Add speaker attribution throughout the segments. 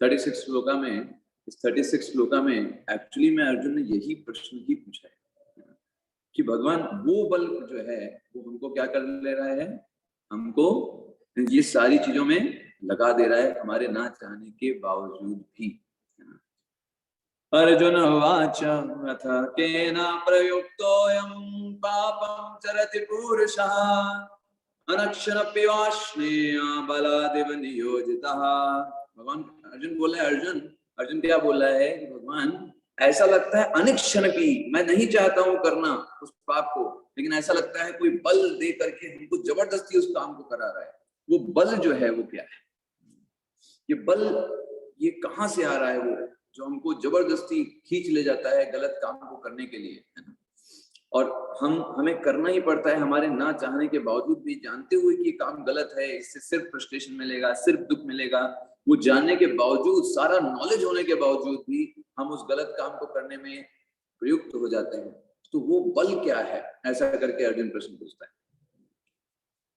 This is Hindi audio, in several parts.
Speaker 1: 36 श्लोका में, इस 36 श्लोका में एक्चुअली में अर्जुन ने यही प्रश्न ही पूछा है कि भगवान वो बल जो है वो हमको क्या कर ले रहा है, हमको ये सारी चीजों में लगा दे रहा है हमारे ना चाहने के बावजूद भी। अर्जुन उवाच अथ केन प्रयुक्तोऽयं पापं चरति पुरुषः अनक्षरपि वाष्णेय बलादिव नियोजितः। भगवान अर्जुन बोला है, अर्जुन क्या बोला है कि भगवान ऐसा लगता है अनिक्षण की, मैं नहीं चाहता हूं करना उस पाप को, लेकिन ऐसा लगता है कोई बल दे करके हमको जबरदस्ती उस काम को करा रहा है। वो बल जो है वो क्या है, ये बल ये कहां से आ रहा है, वो जो हमको जबरदस्ती खींच ले जाता है गलत काम को करने के लिए, है ना। और हमें करना ही पड़ता है हमारे ना चाहने के बावजूद भी, जानते हुए कि ये काम गलत है, इससे सिर्फ फ्रस्ट्रेशन मिलेगा, सिर्फ दुख मिलेगा, वो जानने के बावजूद, सारा नॉलेज होने के बावजूद भी हम उस गलत काम को करने में प्रयुक्त हो जाते हैं। तो वो बल क्या है, ऐसा करके अर्जुन प्रश्न पूछता है।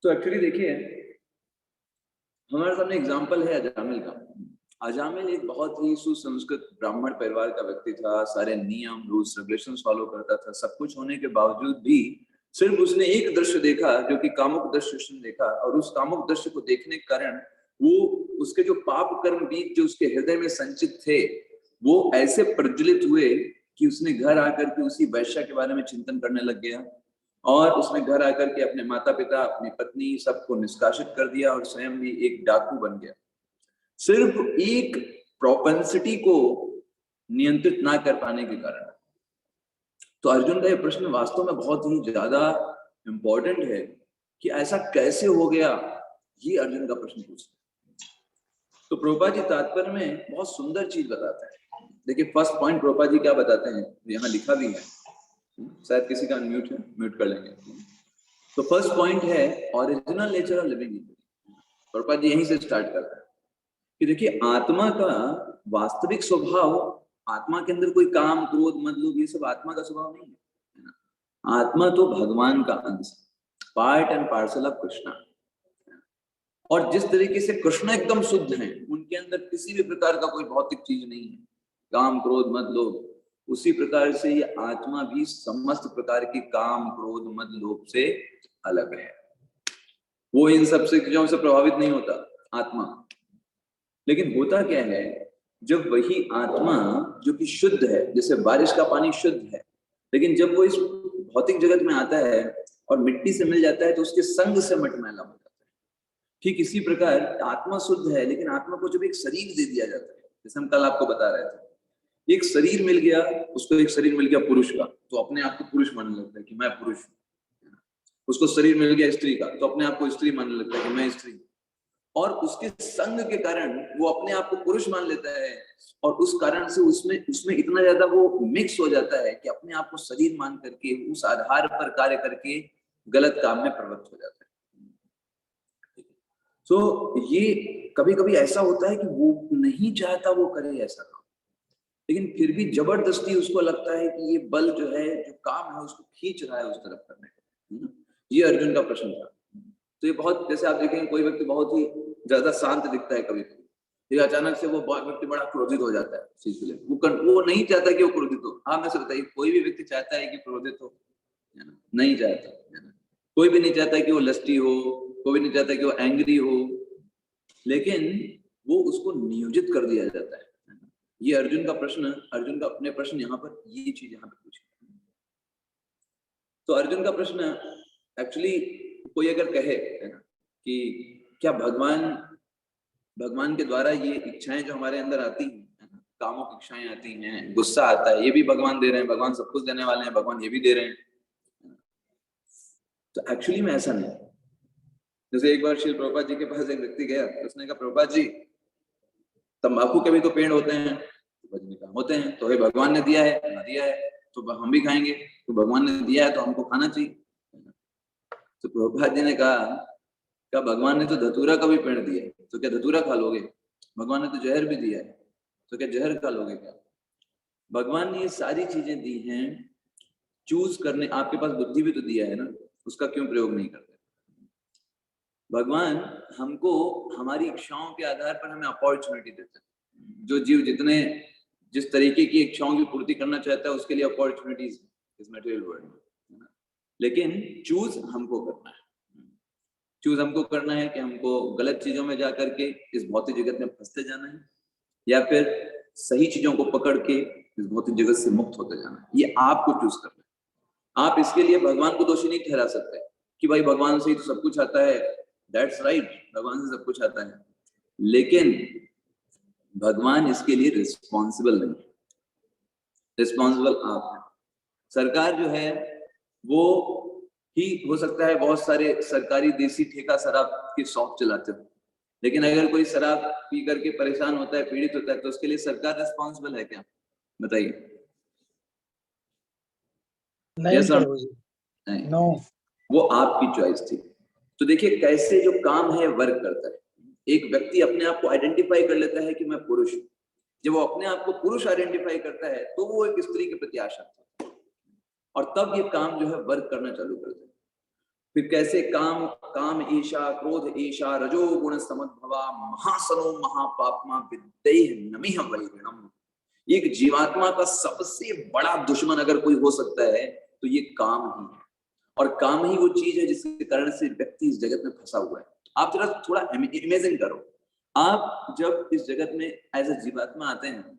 Speaker 1: तो एक्चुअली देखिए हमारे सामने एग्जाम्पल है अजामिल का। अजामिल एक बहुत ही सुसंस्कृत ब्राह्मण परिवार का व्यक्ति था, सारे नियम रूल्स रेगुलेशंस फॉलो करता था, सब कुछ होने के बावजूद भी सिर्फ उसने एक दृश्य देखा जो कि कामुक दृश्य उसने देखा, और उस कामुक दृश्य को देखने के कारण वो उसके जो पाप कर्म बीज जो उसके हृदय में संचित थे वो ऐसे प्रज्वलित हुए कि उसने घर आकर के उसी वैश्या के बारे में चिंतन करने लग गया, और उसने घर आकर के अपने माता पिता, अपनी पत्नी, सबको निष्कासित कर दिया और स्वयं भी एक डाकू बन गया, सिर्फ एक प्रोपेंसिटी को नियंत्रित ना कर पाने के कारण। तो अर्जुन का यह प्रश्न वास्तव में बहुत ही ज्यादा इंपॉर्टेंट है कि ऐसा कैसे हो गया, ये अर्जुन का प्रश्न पूछता है। तो प्रभुपाद जी तात्पर्य में बहुत सुंदर चीज बताते हैं। देखिए फर्स्ट पॉइंट प्रभुपाद जी क्या बताते हैं, यहाँ लिखा भी है, शायद किसी का अनम्यूट है, म्यूट कर लेंगे। तो फर्स्ट पॉइंट है original nature of living. Prabhupada ji यहीं से स्टार्ट करते हैं कि देखिए आत्मा का वास्तविक स्वभाव, आत्मा के अंदर कोई काम क्रोध मद लोभ ये सब आत्मा का स्वभाव नहीं है। आत्मा तो भगवान का अंश, part and parcel of Krishna. और जिस तरीके से कृष्ण एकदम शुद्ध हैं, उनके अंदर किसी भी प्रकार का कोई भौतिक चीज नहीं है, काम क्रोध मद लोभ, उसी प्रकार से ये आत्मा भी समस्त प्रकार की काम क्रोध मद लोभ से अलग है। वो इन सब चीजों से प्रभावित नहीं होता आत्मा। लेकिन होता क्या है, जब वही आत्मा जो कि शुद्ध है, जैसे बारिश का पानी शुद्ध है, लेकिन जब वो इस भौतिक जगत में आता है और मिट्टी से मिल जाता है तो उसके संग से मटमैला हो जाता है। ठीक इसी प्रकार आत्मा शुद्ध है, लेकिन आत्मा को जब एक शरीर दे दिया जाता है, जैसे हम कल आपको बता रहे थे, एक शरीर मिल गया उसको, एक शरीर मिल गया पुरुष का, तो अपने आप को पुरुष मानने लगता है कि मैं पुरुष हूं। उसको शरीर मिल गया स्त्री का, तो अपने आप को स्त्री मानने लगता है कि मैं स्त्री। और उसके संग के कारण वो अपने आप को पुरुष मान लेता है, और उस कारण से उसमें इतना ज्यादा वो मिक्स हो जाता है कि अपने आप को शरीर मान करके उस आधार पर कार्य करके गलत काम में प्रवृत्त हो जाता है। तो ये कभी कभी ऐसा होता है कि वो नहीं चाहता वो करे ऐसा काम, लेकिन फिर भी जबरदस्ती उसको लगता है कि ये बल जो है, जो काम है, उसको खींच रहा है उस तरफ करने का। ये अर्जुन का प्रश्न था। तो ये बहुत, जैसे आप देखेंगे कोई व्यक्ति बहुत ही ज्यादा शांत दिखता है, कभी कभी अचानक से वो व्यक्ति बड़ा क्रोधित हो जाता है चीज के लिए, वो नहीं चाहता कि वो क्रोधित हो। हाँ मैं से बताइए, कोई भी व्यक्ति चाहता है कि क्रोधित हो? नहीं चाहता, है ना। कोई भी नहीं चाहता कि वो लस्टी हो, कोई भी नहीं चाहता कि वो एंग्री हो, लेकिन वो उसको नियोजित कर दिया जाता है। ये अर्जुन का प्रश्न, अर्जुन का अपने प्रश्न यहाँ पर ये चीज यहाँ पे पूछी। तो अर्जुन का प्रश्न एक्चुअली कोई अगर कहे, है ना, कि क्या भगवान के द्वारा ये इच्छाएं जो हमारे अंदर आती हैं, है ना, कामुक इच्छाएं आती हैं, गुस्सा आता है, ये भी भगवान दे रहे हैं, भगवान सब कुछ देने वाले हैं, भगवान ये भी दे रहे हैं। तो एक्चुअली में ऐसा नहीं। जैसे एक बार श्री प्रभुपाद जी के पास एक व्यक्ति गया, उसने कहा प्रभुपाद जी तंबाकू के भी तो पेड़ होते हैं। होते हैं तो भगवान ने दिया है, ना दिया है तो हम भी खाएंगे, तो भगवान ने दिया है तो हमको खाना चाहिए। तो प्रभुपाद जी ने कहा भगवान ने तो धतूरा का भी पेड़ दिया है, तो क्या धतूरा खा लोगे? भगवान ने तो जहर भी दिया है, तो क्या जहर खा लोगे? क्या भगवान ने ये सारी चीजें दी हैं चूज करने, आपके पास बुद्धि भी तो दिया है ना, उसका क्यों प्रयोग नहीं करते? भगवान हमको हमारी इच्छाओं के आधार पर हमें अपॉर्चुनिटी देते हैं। जो जीव जिस तरीके की इच्छाओं की पूर्ति करना चाहता है उसके लिए अपॉर्चुनिटीज इस मटेरियल वर्ल्ड में, लेकिन चूज हमको करना है। चूज हमको करना है कि हमको गलत चीजों में जाकर के इस भौतिक जगत में फंसते जाना है या फिर सही चीजों को पकड़ के इस भौतिक जगत से मुक्त होते जाना है। ये आपको चूज करना है। आप इसके लिए भगवान को दोषी नहीं ठहरा सकते कि भाई भगवान से ही तो सब कुछ आता है। दैट्स राइट, भगवान से सब कुछ आता है, लेकिन भगवान इसके लिए रिस्पॉन्सिबल नहीं है। रिस्पॉन्सिबल आप हैं। सरकार जो है वो ही हो सकता है बहुत सारे सरकारी देसी ठेका शराब की शॉप चलाते हो, लेकिन अगर कोई शराब पी करके परेशान होता है, पीड़ित होता है, तो उसके लिए सरकार रिस्पॉन्सिबल है क्या? बताइए। नहीं,
Speaker 2: नो,
Speaker 1: वो आपकी चॉइस थी। तो देखिए कैसे जो काम है वर्क करता है। एक व्यक्ति अपने आप को आइडेंटिफाई कर लेता है कि मैं पुरुष हूं। जब वो अपने आप को पुरुष आइडेंटिफाई करता है तो वो एक स्त्री के प्रति आसक्त है और तब ये काम जो है वर्क करना चालू करता है। फिर कैसे काम ईशा, क्रोध ईशा, रजो गुण समद्भवा, महासनो महापापमा विद्येह नमिह वैरिणम। एक जीवात्मा का सबसे बड़ा दुश्मन अगर कोई हो सकता है तो ये काम ही है, और काम ही वो चीज है जिसके कारण से व्यक्ति इस जगत में फंसा हुआ है। आप जरा थोड़ा इमेजिन करो, आप जब इस जगत में एज अ जीवात्मा आते हैं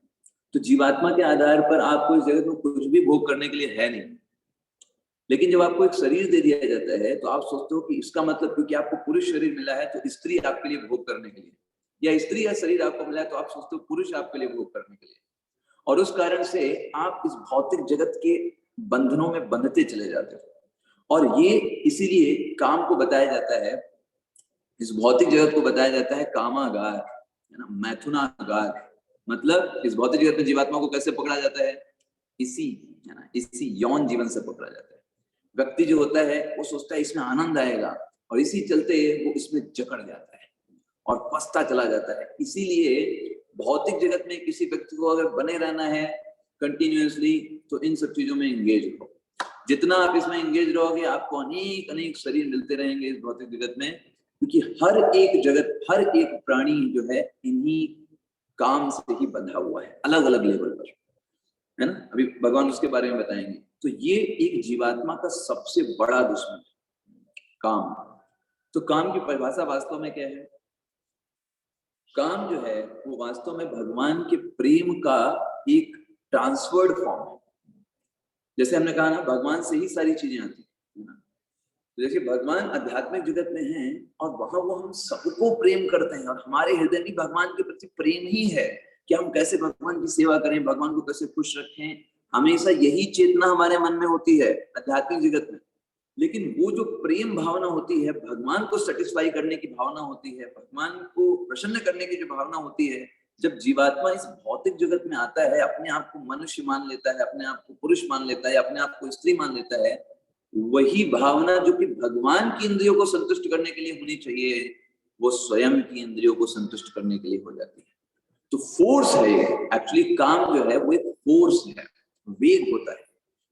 Speaker 1: तो जीवात्मा के आधार पर आपको इस जगत में कुछ भी भोग करने के लिए है नहीं, लेकिन जब आपको एक शरीर दे दिया जाता है तो आप सोचते हो कि इसका मतलब क्योंकि आपको पुरुष शरीर मिला है तो स्त्री आपके लिए भोग करने के लिए, या स्त्री या शरीर आपको मिला है तो आप सोचते हो पुरुष आपके लिए भोग करने के लिए, और उस कारण से आप इस भौतिक जगत के बंधनों में बंधते चले जाते हो। और ये इसीलिए काम को बताया जाता है, इस भौतिक जगत को बताया जाता है कामागार, है ना, मैथुनागार। मतलब इस भौतिक जगत में जीवात्मा को कैसे पकड़ा जाता है? इसी, है ना, इसी यौन जीवन से पकड़ा जाता है। व्यक्ति जो होता है वो सोचता है इसमें आनंद आएगा और इसी चलते वो इसमें जकड़ जाता है और फंसता चला जाता है। इसीलिए भौतिक जगत में किसी व्यक्ति को अगर बने रहना है कंटिन्यूअसली तो इन सब चीजों में एंगेज रहो। जितना आप इसमें एंगेज रहोगे आपको अनेक अनेक शरीर मिलते रहेंगे इस भौतिक जगत में, क्योंकि हर एक जगत, हर एक प्राणी जो है इन्हीं काम से ही बंधा हुआ है, अलग अलग लेवल पर, है ना। अभी भगवान उसके बारे में बताएंगे। तो ये एक जीवात्मा का सबसे बड़ा दुश्मन है काम। तो काम की परिभाषा वास्तव में क्या है? काम जो है वो वास्तव में भगवान के प्रेम का एक ट्रांसफर्ड फॉर्म है। जैसे हमने कहा ना, भगवान से ही सारी चीजें आती है ना। तो जैसे भगवान आध्यात्मिक जगत में हैं और वहां वो हम सबको प्रेम करते हैं और हमारे हृदय में भगवान के प्रति प्रेम ही है कि हम कैसे भगवान की सेवा करें, भगवान को कैसे खुश रखें। हमेशा यही चेतना हमारे मन में होती है आध्यात्मिक जगत में। लेकिन वो जो प्रेम भावना होती है, भगवान को सेटिस्फाई करने की भावना होती है, भगवान को प्रसन्न करने की जो भावना होती है, जब जीवात्मा इस भौतिक जगत में आता है, अपने आप को मनुष्य मान लेता है, अपने आप को पुरुष मान लेता है, अपने आप को स्त्री मान लेता है, वही भावना जो कि भगवान की इंद्रियों को संतुष्ट करने के लिए होनी चाहिए, वो स्वयं की इंद्रियों को संतुष्ट करने के लिए हो जाती है। तो फोर्स है ये, एक्चुअली काम जो है वो एक फोर्स है, वेग होता है,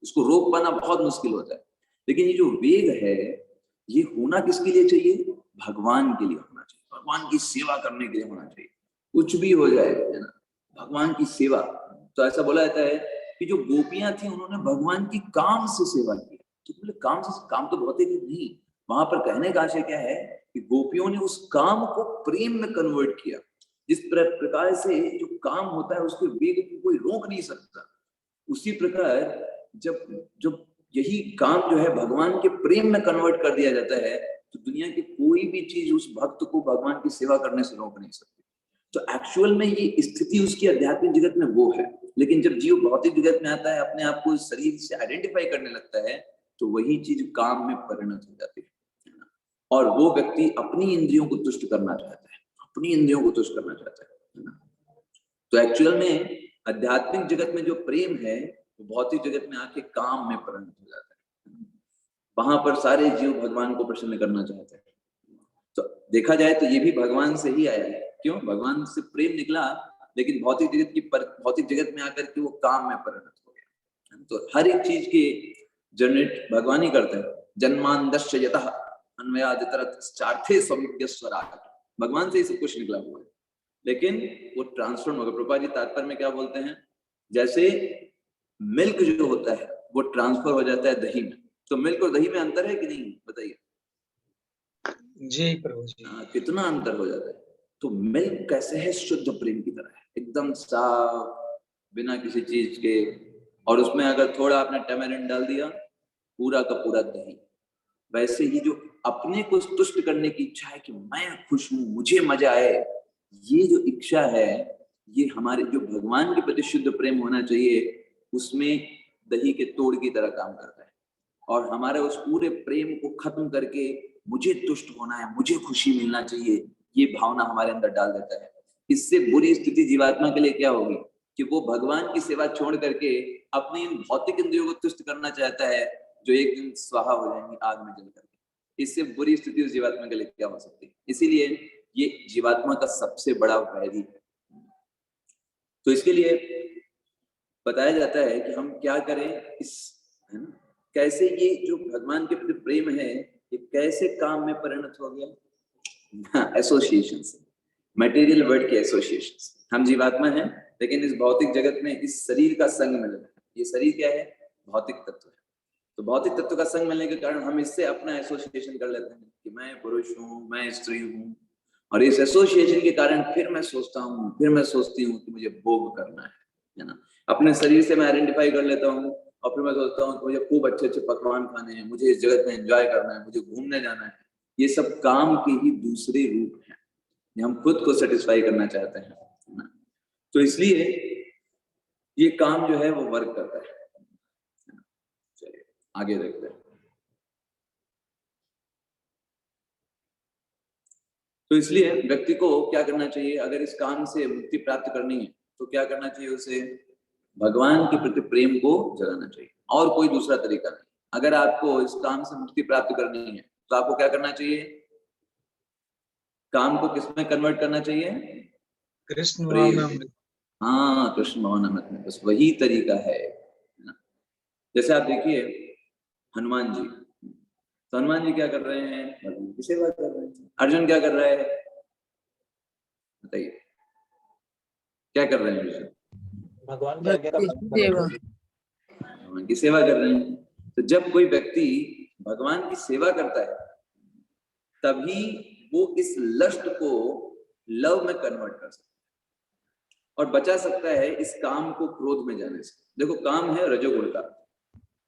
Speaker 1: इसको रोक पाना बहुत मुश्किल होता है। लेकिन ये जो वेग है ये होना किसके लिए चाहिए? भगवान के लिए होना चाहिए, भगवान की सेवा करने के लिए होना चाहिए। कुछ भी हो जाए, है ना, भगवान की सेवा। तो ऐसा बोला जाता है कि जो गोपियां थी उन्होंने भगवान की काम से सेवा की। तो बोले काम से, काम तो भौतिक नहीं, वहां पर कहने का आशय क्या है कि गोपियों ने उस काम को प्रेम में कन्वर्ट किया। जिस प्रकार से जो काम होता है उसके वेग को कोई रोक नहीं सकता, उसी प्रकार जब यही काम जो है भगवान के प्रेम में कन्वर्ट कर दिया जाता है तो दुनिया की कोई भी चीज उस भक्त को भगवान की सेवा करने से रोक नहीं सकती। तो एक्चुअल में ये स्थिति उसकी आध्यात्मिक जगत में वो है। लेकिन जब जीव भौतिक जगत में आता है, अपने आप को इस शरीर से आइडेंटिफाई करने लगता है, तो वही चीज काम में परिणत हो जाती है और वो व्यक्ति अपनी इंद्रियों को तुष्ट करना चाहता है, अपनी इंद्रियों को तुष्ट करना चाहता है ना। तो एक्चुअल में आध्यात्मिक जगत में जो प्रेम है वो भौतिक जगत में आके काम में परिणत हो जाता है। वहां पर सारे जीव भगवान को प्रसन्न करना चाहते हैं। तो देखा जाए तो ये भी भगवान से ही आया है। क्यों? भगवान से प्रेम निकला, लेकिन भौतिक जगत में आकर के वो काम में परिणत हो गया। तो हर एक चीज के जनरेट भगवान ही करते हैं। जन्मांधस्य यतः अन्वयादितरतश्चार्थे सविज्ञस्वराट्, भगवान से ही सब कुछ निकला हुआ है। लेकिन वो ट्रांसफॉर्म होगा। प्रभुपाद जी तात्पर्य में क्या बोलते हैं, जैसे मिल्क जो होता है वो ट्रांसफर हो जाता है दही में, तो मिल्क और दही में अंतर है कि नहीं, बताइए।
Speaker 2: जी प्रभु जी।
Speaker 1: कितना अंतर हो जाता है। तो मिल्क कैसे है, शुद्ध प्रेम की तरह है, एकदम साफ, बिना किसी चीज के, और उसमें अगर थोड़ा आपने टैमरिंड डाल दिया, पूरा का पूरा दही। वैसे ही जो अपने को तुष्ट करने की इच्छा है कि मैं खुश हूं, मुझे मजा आए, ये जो इच्छा है, ये हमारे जो भगवान के प्रति शुद्ध प्रेम होना चाहिए, उसमें दही के तोड़ की तरह काम करता है। और हमारे उस पूरे प्रेम को खत्म करके मुझे तुष्ट होना है, मुझे खुशी मिलना चाहिए, ये भावना हमारे अंदर डाल देता है। इससे बुरी स्थिति जीवात्मा के लिए क्या होगी कि वो भगवान की सेवा छोड़ करके अपनी इन भौतिक इंद्रियों को तुष्ट करना चाहता है, जो एक दिन स्वाहा हो जाएंगी आग में जल करके। इससे बुरी स्थिति उस जीवात्मा के लिए क्या हो सकती है। इसीलिए ये जीवात्मा का सबसे बड़ा वैरी है। तो इसके लिए बताया जाता है कि हम क्या करें, इस, है ना, कैसे ये जो भगवान के प्रति प्रेम है, ये कैसे काम में परिणत हो गया, एसोसिएशन से, मटेरियल वर्ड के एसोसिएशन से। हम जीवात्मा हैं, लेकिन इस भौतिक जगत में इस शरीर का संग मिल रहा है। ये शरीर क्या है, भौतिक तत्व है। तो भौतिक तत्व का संग मिलने के कारण हम इससे अपना एसोसिएशन कर लेते हैं कि मैं पुरुष हूँ, मैं स्त्री हूँ, और इस एसोसिएशन के कारण फिर मैं सोचता हूँ, फिर मैं सोचती हूँ कि मुझे भोग करना है ना। अपने शरीर से मैं आइडेंटिफाई कर लेता हूँ, और फिर मैं सोचता हूँ कि मुझे खूब अच्छे अच्छे पकवान खाने हैं, मुझे इस जगत में एंजॉय करना है, मुझे घूमने जाना है। ये सब काम के ही दूसरे रूप हैं, हम खुद को सेटिस्फाई करना चाहते हैं ना। तो इसलिए ये काम जो है वो वर्क करता है। चलिए आगे देखते हैं। तो इसलिए व्यक्ति को क्या करना चाहिए, अगर इस काम से मुक्ति प्राप्त करनी है तो क्या करना चाहिए, उसे भगवान के प्रति प्रेम को जगाना चाहिए, और कोई दूसरा तरीका नहीं। अगर आपको इस काम से मुक्ति प्राप्त करनी है तो आपको क्या करना चाहिए, काम को किसमें कन्वर्ट करना चाहिए,
Speaker 2: कृष्ण
Speaker 1: प्रेम
Speaker 2: भावना
Speaker 1: में।
Speaker 2: में।
Speaker 1: हाँ, कृष्ण भावनामृत में, बस वही तरीका है ना। जैसे आप देखिए हनुमान जी, तो हनुमान जी क्या कर रहे हैं, भगवान की सेवा कर रहे हैं। अर्जुन क्या कर रहा है, बताइए क्या कर रहे हैं अर्जुन,
Speaker 2: भगवान की आज्ञा का पालन कर रहे हैं।
Speaker 1: भगवान की सेवा कर रहे हैं। तो जब कोई व्यक्ति भगवान की सेवा करता है, तभी वो इस लस्ट को लव में कन्वर्ट कर सकता है और बचा सकता है इस काम को क्रोध में जाने से। देखो काम है रजोगुण का,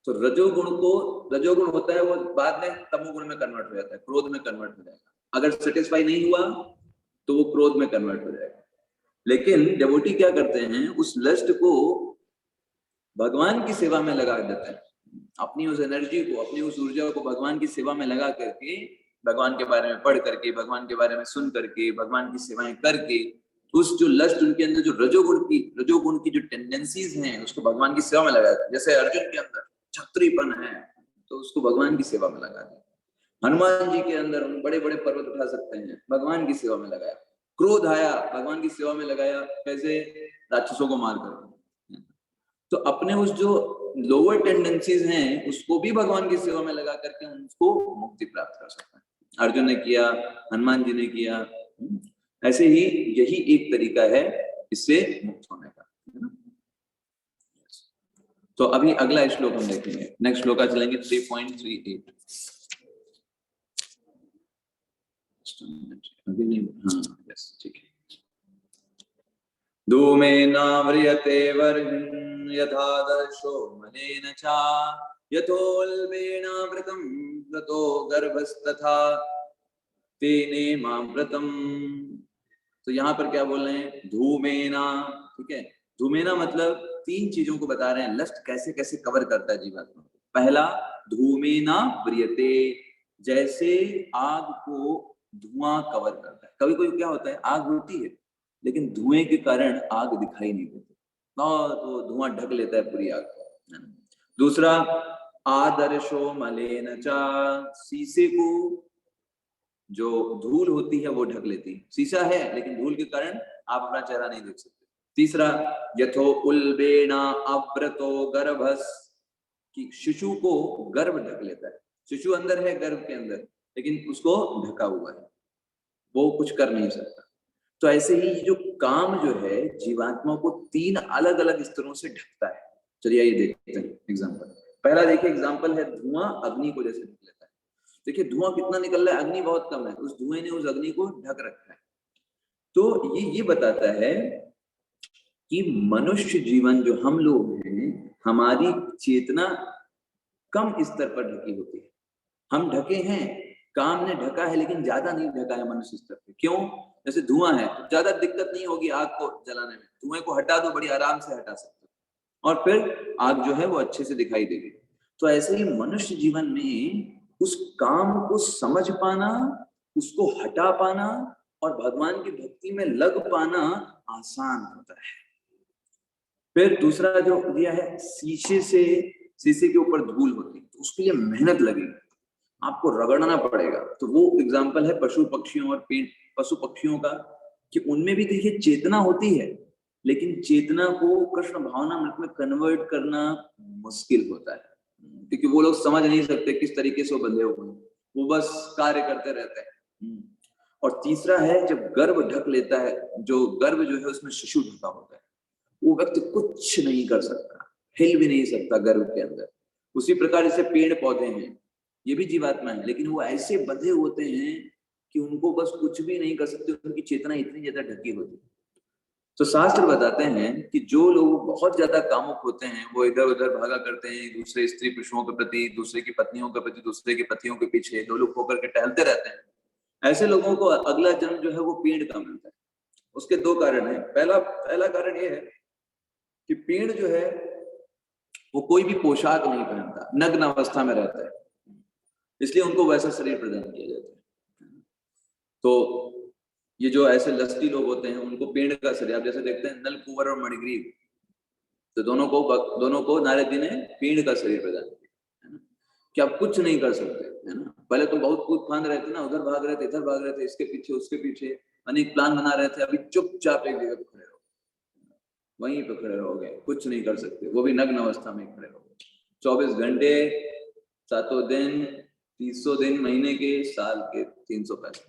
Speaker 1: तो रजोगुण होता है वो बाद में तमोगुण में कन्वर्ट हो जाता है, क्रोध में कन्वर्ट हो जाएगा। अगर सेटिस्फाई नहीं हुआ तो वो क्रोध में कन्वर्ट हो जाएगा। लेकिन डेवोटी क्या करते हैं, उस लस्ट को भगवान की सेवा में लगा देते हैं, अपनी उस एनर्जी को, अपनी उस ऊर्जा को भगवान की सेवा में लगा करके, भगवान के बारे में पढ़ करके, भगवान के बारे में सुन करके, भगवान की सेवाएं करके, उस जो लस्ट उनके अंदर जो रजोगुण की जो टेंडेंसीज हैं उसको भगवान की सेवा में लगा देते हैं। जैसे अर्जुन के अंदर क्षत्रियपन है तो उसको भगवान की सेवा में लगा दिया। हनुमान जी के अंदर बड़े बड़े पर्वत उठा सकते हैं, भगवान की सेवा में लगाया। क्रोध आया, भगवान की सेवा में लगाया, कैसे, राक्षसों को मार कर। तो अपने उस जो लोअर टेंडेंसीज हैं उसको भी भगवान की सेवा में लगा करके उनको मुक्ति प्राप्त कर सकता है। अर्जुन ने किया, हनुमान जी ने किया। ऐसे ही यही एक तरीका है इससे मुक्त होने का। तो अभी अगला श्लोक हम देखेंगे, नेक्स्ट श्लोक चलेंगे 3.38। अभी नहीं, हाँ यस ठीक है। धूमेनाव्रियते वर्हिं यथादर्शो मलेन च, यथोल्बेनावृतं व्रतो गर्भस्तथा तेनेमावृतम्। तो यहाँ पर क्या बोल रहे हैं, धूमेना, ठीक है। धूमेना मतलब तीन चीजों को बता रहे हैं, लस्ट कैसे कैसे कवर करता है जीवात्मा। पहला, धूमेना व्रियते, जैसे आग को धुआं कवर करता है। कभी कभी क्या होता है, आग होती है लेकिन धुएं के कारण आग दिखाई नहीं देती, तो धुआं ढक लेता है पूरी आग को। दूसरा, आदर्शो मलेन च, शीशे को जो धूल होती है वो ढक लेती है। शीशा है लेकिन धूल के कारण आप अपना चेहरा नहीं देख सकते। तीसरा, यथो उल्बेना अव्रतो गर्भस, कि शिशु को गर्भ ढक लेता है। शिशु अंदर है गर्भ के अंदर, लेकिन उसको ढका हुआ है, वो कुछ कर नहीं सकता। तो ऐसे ही ये जो काम जो है जीवात्मा को 3 अलग अलग स्तरों से ढकता है। चलिए ये देखते हैं एग्जाम्पल। पहला देखिए एग्जाम्पल है धुआं अग्नि को जैसे ढक लेता है। देखिए धुआं कितना निकल रहा है, अग्नि बहुत कम है, उस धुएं ने उस अग्नि को ढक रखा है। तो ये बताता है कि मनुष्य जीवन जो हम लोग हैं, हमारी चेतना कम स्तर पर ढकी होती है। हम ढके हैं, काम ने ढका है, लेकिन ज्यादा नहीं ढका है मनुष्य स्तर पे। क्यों? जैसे धुआं है तो ज्यादा दिक्कत नहीं होगी आग को जलाने में, धुएं को हटा दो, बड़ी आराम से हटा सकते हो और फिर आग जो है वो अच्छे से दिखाई देगी। तो ऐसे ही मनुष्य जीवन में उस काम को समझ पाना, उसको हटा पाना और भगवान की भक्ति में लग पाना आसान होता है। फिर दूसरा जो दिया है, शीशे के ऊपर धूल होती है, तो उसके लिए मेहनत लगेगी, आपको रगड़ना पड़ेगा। तो वो एग्जाम्पल है पशु पक्षियों और पशु पक्षियों का, कि उनमें भी देखिए चेतना होती है, लेकिन चेतना को कृष्ण भावनामृत में कन्वर्ट करना मुश्किल होता है, क्योंकि वो लोग समझ नहीं सकते किस तरीके से वो बंधे हुए हैं, वो बस कार्य करते रहते हैं। और तीसरा है जब गर्भ ढक लेता है, जो गर्भ जो है उसमें शिशु ढका होता है, वो व्यक्ति कुछ नहीं कर सकता, हिल भी नहीं सकता गर्भ के अंदर। उसी प्रकार जैसे पेड़ पौधे हैं, ये भी जीवात्मा है, लेकिन वो ऐसे बंधे होते हैं कि उनको बस कुछ भी नहीं कर सकते, उनकी चेतना इतनी ज्यादा ढकी होती है। तो शास्त्र बताते हैं कि जो लोग बहुत ज्यादा कामुक होते हैं, वो इधर उधर भागा करते हैं, दूसरे स्त्री पुरुषों के प्रति, दूसरे की पत्नियों के प्रति, दूसरे के पतियों के पीछे लोलुप होकर के टहलते रहते हैं, ऐसे लोगों को अगला जन्म जो है वो पेड़ का मिलता है। उसके 2 कारण है। पहला कारण ये है कि पेड़ जो है वो कोई भी पोशाक नहीं पहनता, नग्न अवस्था में रहता है, इसलिए उनको वैसा शरीर प्रदान किया जाता है। तो ये जो ऐसे लस्टी लोग होते हैं, उनको पेड़ का शरीर, आप जैसे देखते हैं नल कुंवर और मणिग्रीव, तो दोनों को नारद जी ने पेड़ का शरीर प्रदान किया, है ना, कि आप कुछ नहीं कर सकते, है ना। पहले तो बहुत कूद फांद रहे थे ना, उधर भाग रहे थे, इधर भाग रहे थे, इसके पीछे उसके पीछे अनेक प्लान बना रहे थे, अभी चुपचाप एक जगह खड़े रहो, वहीं पे खड़े रहोगे, कुछ नहीं कर सकते, वो भी नग्न अवस्था में खड़े रहोगे 24 घंटे 7 दिन 300 दिन, महीने के, साल के 365,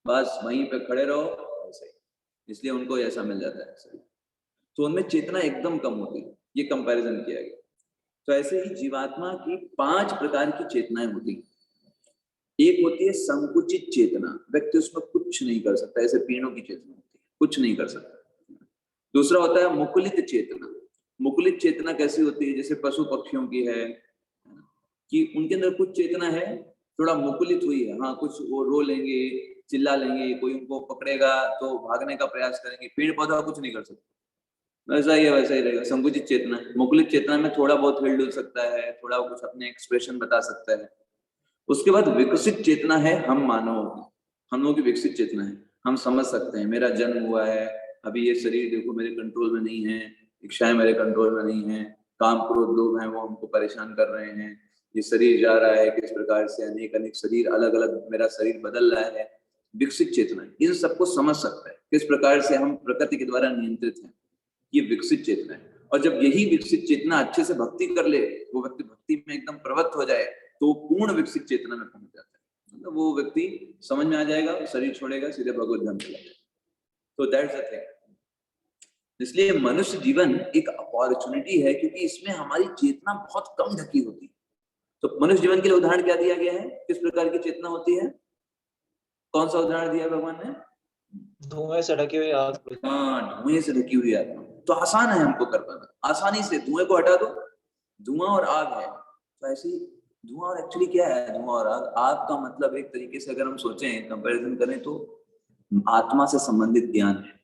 Speaker 1: बस वहीं पे खड़े रहो ऐसे ही, इसलिए उनको ऐसा मिल जाता है शरीर। तो उनमें चेतना एकदम कम होती है, ये कंपैरिजन किया गया। तो ऐसे ही जीवात्मा की 5 प्रकार की चेतनाएं होती हैं। एक होती है संकुचित चेतना, व्यक्ति उसमें कुछ नहीं कर सकता, ऐसे पेड़ों की चेतना होती है, कुछ नहीं कर सकता। दूसरा होता है मुकुलित चेतना। मुकुलित चेतना कैसी होती है? जैसे पशु पक्षियों की है कि उनके अंदर कुछ चेतना है, थोड़ा मुकुलित हुई है, हाँ कुछ वो रो लेंगे, चिल्ला लेंगे, कोई उनको पकड़ेगा तो भागने का प्रयास करेंगे। पेड़ पौधा कुछ नहीं कर सकता, वैसा ही है, वैसा ही रहेगा। संकुचित चेतना। मुकुलित चेतना में थोड़ा बहुत हिल डुल सकता है, थोड़ा कुछ अपने एक्सप्रेशन बता सकता है। उसके बाद विकसित चेतना है हम मानवों की, हम लोगों की विकसित चेतना है, हम समझ सकते हैं मेरा जन्म हुआ है, अभी ये शरीर देखो मेरे कंट्रोल में नहीं है, इच्छाएं मेरे कंट्रोल में नहीं है, काम क्रोध लोग हैं वो हमको परेशान कर रहे हैं, ये शरीर जा रहा है किस प्रकार से, अनेक अनेक शरीर, अलग अलग मेरा शरीर बदल रहा है। विकसित चेतना इन सबको समझ सकता है, किस प्रकार से हम प्रकृति के द्वारा नियंत्रित हैं, ये विकसित चेतना है। और जब यही विकसित चेतना अच्छे से भक्ति कर ले, वो व्यक्ति भक्ति में एकदम प्रवृत्त हो जाए, तो पूर्ण विकसित चेतना में पहुंच जाता है, मतलब वो व्यक्ति समझ में आ जाएगा, शरीर छोड़ेगा, सीधे भगवत धाम चला जाएगा। तो दैट्स द थिंग। इसलिए मनुष्य जीवन एक अपॉर्चुनिटी है, क्योंकि इसमें हमारी चेतना बहुत कम ढकी होती है। तो मनुष्य जीवन के लिए उदाहरण क्या दिया गया है, किस प्रकार की चेतना होती है? कौन सा उदाहरण दिया भगवान ने?
Speaker 2: धुएं से ढकी हुई आग।
Speaker 1: हाँ, धुएं से ढकी हुई आत्मा। तो आसान है हमको कर पाना, आसानी से धुएं को हटा दो, धुआं और आग है। तो ऐसे ही धुआं और एक्चुअली क्या है, धुआं और आग? आग का मतलब एक तरीके से अगर हम सोचें, कंपैरिजन करें, तो आत्मा से संबंधित ज्ञान है।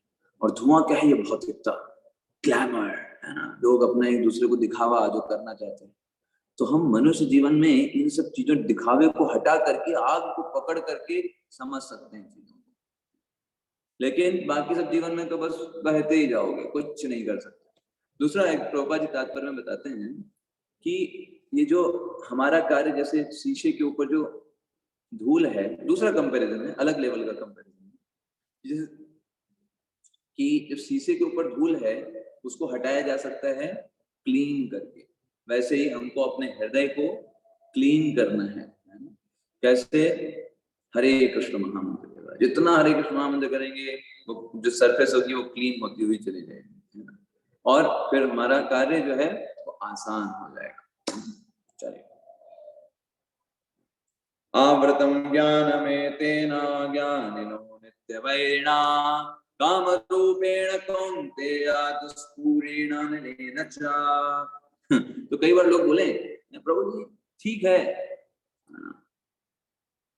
Speaker 1: और धुआं क्या है? ये भौतिकता, ग्लैमर, है ना, लोग अपने एक दूसरे को दिखावा जो करना चाहते हैं। तो हम मनुष्य जीवन में इन सब चीजों, दिखावे को हटा करके, आग को पकड़ करके समझ सकते हैं चीजों को, लेकिन बाकी सब जीवन में तो बस बहते ही जाओगे, कुछ नहीं कर सकते। दूसरा, एक प्रभुपाद जी तात्पर्य में बताते हैं कि ये जो हमारा कार्य, जैसे शीशे के ऊपर जो धूल है, दूसरा कंपैरिजन है, अलग लेवल का कंपैरिजन है, जैसे कि जब शीशे के ऊपर धूल है उसको हटाया जा सकता है क्लीन करके, वैसे ही हमको अपने हृदय को क्लीन करना है ना? कैसे? हरे कृष्ण महामंत्र के द्वारा। होगा। जितना हरे कृष्ण महामंत्र करेंगे वो जो सरफेस होगी वो क्लीन होती हुई चली जाएगी, और फिर हमारा कार्य जो है वो आसान हो जाएगा। चलिए, आवृतम ज्ञानमेतेन ज्ञानिनो नित्यवैरिणा कामरूपेण कौन्तेय दुष्पूरेण अनलेन च। तो कई बार लोग बोले प्रभु जी ठीक है,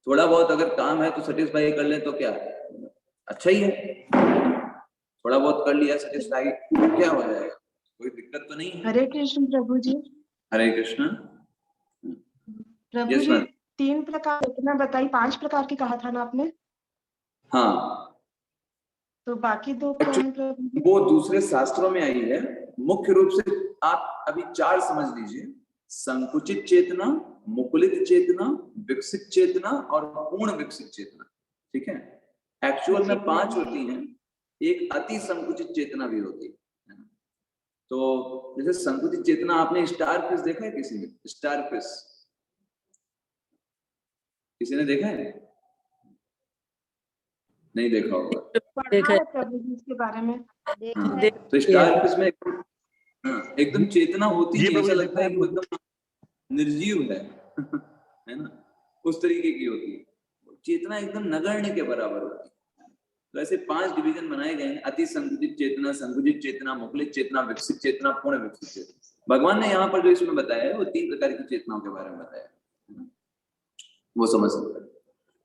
Speaker 1: थोड़ा बहुत अगर काम है तो सेटिस्फाई कर ले तो क्या अच्छा ही है, थोड़ा बहुत कर लिया सेटिस्फाई क्या हो जाएगा, कोई दिक्कत तो नहीं है।
Speaker 3: हरे कृष्ण प्रभु जी।
Speaker 1: हरे कृष्ण
Speaker 3: प्रभु जी 3 प्रकार कितना बताई, 5 प्रकार की कहा था ना आपने?
Speaker 1: हाँ,
Speaker 3: तो बाकी 2 क्या है प्रभु जी?
Speaker 1: वो दूसरे शास्त्रों में आई है। मुख्य रूप से आप अभी 4 समझ लीजिए, संकुचित चेतना, मुकुलित चेतना, विकसित चेतना और पूर्ण विकसित चेतना। ठीक है, एक्चुअल में 5 होती हैं, एक अति संकुचित चेतना भी होती है। तो जैसे संकुचित चेतना, आपने स्टार फिश देखा है किसी ने? स्टार फिश किसी ने देखा है? नहीं देखा होगा।
Speaker 3: पढ़ा है प्रभु जी इसके बारे में।
Speaker 1: तो स्टार फिश में एकदम चेतना होती है, ऐसा लगता है कि वो एकदम निर्जीव है ना, उस तरीके की होती है चेतना, एकदम नगण्य के बराबर होती है। तो ऐसे 5 डिवीजन बनाए गए हैं, अति संकुचित चेतना, संकुचित चेतना, मुकुलित चेतना, विकसित चेतना, पूर्ण विकसित चेतना। भगवान ने यहाँ पर जो इसमें बताया है वो 3 प्रकार की चेतनाओं के बारे में बताया है, वो समझ सकते हैं।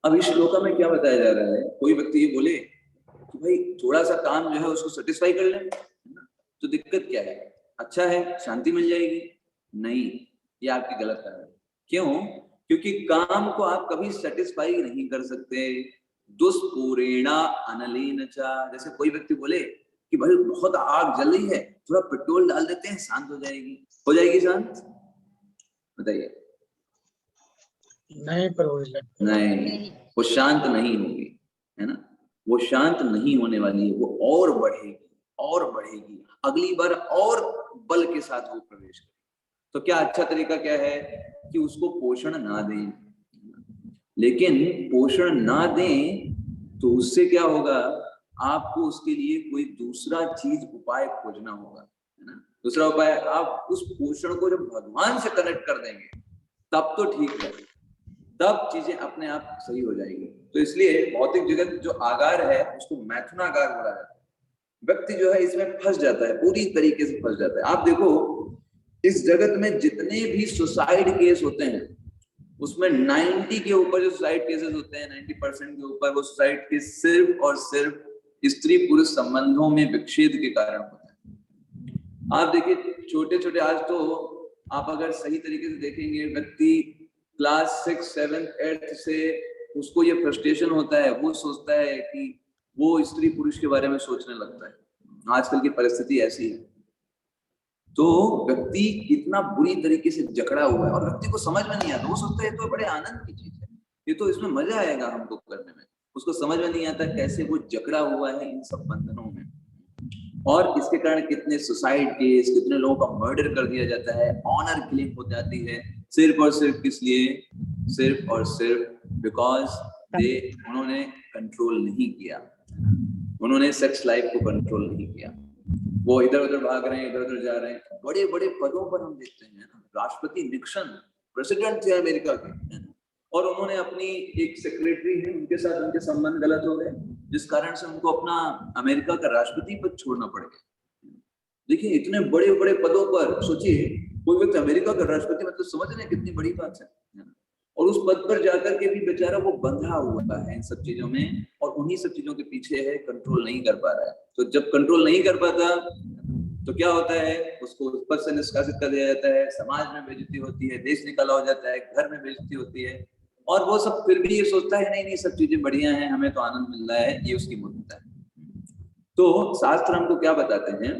Speaker 1: अब इस श्लोका में क्या बताया जा रहा है, कोई व्यक्ति ये बोले कि भाई थोड़ा सा काम जो है उसको सेटिस्फाई कर लें, तो दिक्कत क्या है, अच्छा है, शांति मिल जाएगी? नहीं, ये आपकी गलत है। क्यों? क्योंकि काम को आप कभी सेटिस्फाई नहीं कर सकते। दुष्पूरेणा अनलेन च। जैसे कोई व्यक्ति बोले कि भाई बहुत आग जल रही है, थोड़ा पेट्रोल डाल देते हैं, शांत हो जाएगी शांत? बताइए।
Speaker 2: नहीं प्रभु जी,
Speaker 1: नहीं, वो शांत नहीं होगी, है ना, वो शांत नहीं होने वाली है, वो और बढ़ेगी और बढ़ेगी, अगली बार और बल के साथ वो प्रवेश करेगी। तो क्या अच्छा तरीका क्या है कि उसको पोषण ना दें, लेकिन पोषण ना दें तो उससे क्या होगा, आपको उसके लिए कोई दूसरा चीज उपाय खोजना होगा, है ना। दूसरा उपाय, आप उस पोषण को जब भगवान से कनेक्ट कर देंगे तब तो ठीक है, तब चीजें अपने आप सही हो जाएगी। तो इसलिए भौतिक जगत जो आगार है उसको मैथुनागार बोला जाता है। व्यक्ति जो है इसमें फंस जाता है, पूरी तरीके से फंस जाता है। आप देखो इस जगत में जितने भी सुसाइड केस होते हैं उसमें 90 के ऊपर जो सुसाइड केसेस होते हैं, 90% के ऊपर वो सुसाइड केस सिर्फ और सिर्फ स्त्री पुरुष संबंधों में विच्छेद के कारण होता है। आप देखिए छोटे छोटे, आज तो आप अगर सही तरीके से देखेंगे, व्यक्ति क्लास 6, 7, 8 से उसको ये फ्रस्ट्रेशन होता है, वो सोचता है कि वो स्त्री पुरुष के बारे में सोचने लगता है। आजकल की परिस्थिति ऐसी है, तो व्यक्ति कितना बुरी तरीके से जकड़ा हुआ है और व्यक्ति को समझ में नहीं आता। वो सोचता है ये तो बड़े आनंद की चीज है, ये तो इसमें मजा आएगा हमको करने में। उसको समझ में नहीं आता कैसे वो जकड़ा हुआ है इन सब बंधनों में, और इसके कारण कितने सुसाइड केस, कितने लोगों का मर्डर कर दिया जाता है, ऑनर किलिंग हो जाती है, सिर्फ और सिर्फ किस लिए, सिर्फ और सिर्फ बिकॉज उन्होंने कंट्रोल नहीं किया, उन्होंने सेक्स लाइफ को कंट्रोल नहीं किया। वो इधर उधर भाग रहे हैं, इधर उधर जा रहे हैं। बड़े बड़े पदों पर हम देखते हैं ना, राष्ट्रपति निक्सन प्रेसिडेंट थे अमेरिका के, और उन्होंने अपनी एक सेक्रेटरी है, उनके साथ उनके संबंध गलत हो गए, जिस कारण से उनको अपना अमेरिका का राष्ट्रपति पद छोड़ना पड़ गया। देखिए इतने बड़े बड़े पदों पर, सोचिए कोई व्यक्ति अमेरिका का राष्ट्रपति, मतलब समझ रहे हैं कितनी बड़ी बात है। और उस पद पर जाकर के भी बेचारा वो बंधा हुआ है इन सब चीजों में, और उन्हीं सब चीजों के पीछे है, कंट्रोल नहीं कर पा रहा है। तो जब कंट्रोल नहीं कर पाता तो क्या होता है, उसको पद से निष्कासित कर दिया जाता है, समाज में बेइज्जती होती है, देश निकाला हो जाता है, घर में बेइज्जती होती है, और वो सब फिर भी ये सोचता है नहीं नहीं सब चीजें बढ़िया हैं, हमें तो आनंद मिल रहा है, ये उसकी मूर्खता है। तो शास्त्र हमको क्या बताते हैं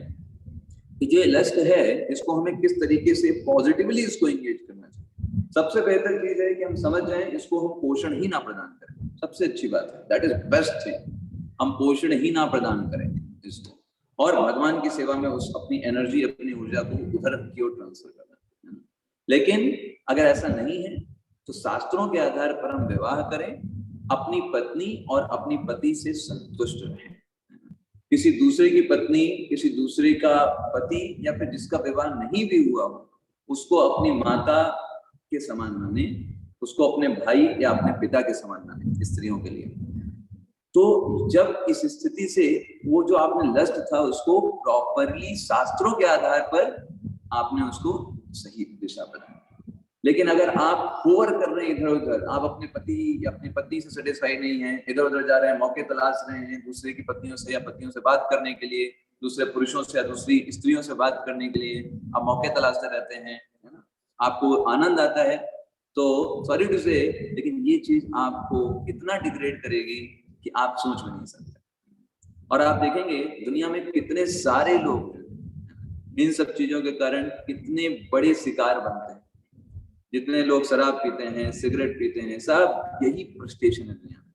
Speaker 1: कि जो लस्ट है इसको हमें किस तरीके से पॉजिटिवली इसको एंगेज करना चाहिए। सबसे बेहतर चीज है कि हम समझ जाएं इसको हम पोषण ही ना प्रदान करें, सबसे अच्छी बात है, दैट इज बेस्ट थिंग, हम पोषण ही ना प्रदान करें इसको, और भगवान की सेवा में उस अपनी एनर्जी, अपनी ऊर्जा को उधर की ओर ट्रांसफर करना। लेकिन अगर ऐसा नहीं है तो शास्त्रों के आधार पर हम विवाह करें, अपनी पत्नी और अपनी पति से संतुष्ट रहें। किसी दूसरे की पत्नी, किसी दूसरे का पति या फिर जिसका विवाह नहीं भी हुआ हो, उसको अपनी माता के समान माने, उसको अपने भाई या अपने पिता के समान माने स्त्रियों के लिए। तो जब इस स्थिति से वो जो आपने लस्ट था उसको प्रॉपरली शास्त्रों के आधार पर आपने उसको सही दिशा बनाई। लेकिन अगर आप ओवर कर रहे हैं इधर उधर, आप अपने पति या अपनी पत्नी से सेटिस्फाइड नहीं है, इधर उधर जा रहे हैं, मौके तलाश रहे हैं दूसरे की पत्नियों से या पत्नियों से बात करने के लिए, दूसरे पुरुषों से या दूसरी स्त्रियों से बात करने के लिए आप मौके तलाशते रहते हैं, है ना, आपको आनंद आता है, तो सॉरी टू से, लेकिन ये चीज आपको इतना डिग्रेड करेगी कि आप सोच भी नहीं सकते। और आप देखेंगे दुनिया में कितने सारे लोग इन सब चीजों के कारण कितने बड़े शिकार बनते हैं। जितने लोग शराब पीते हैं, सिगरेट पीते हैं, सब यही फ्रस्ट्रेशन है दुनिया में।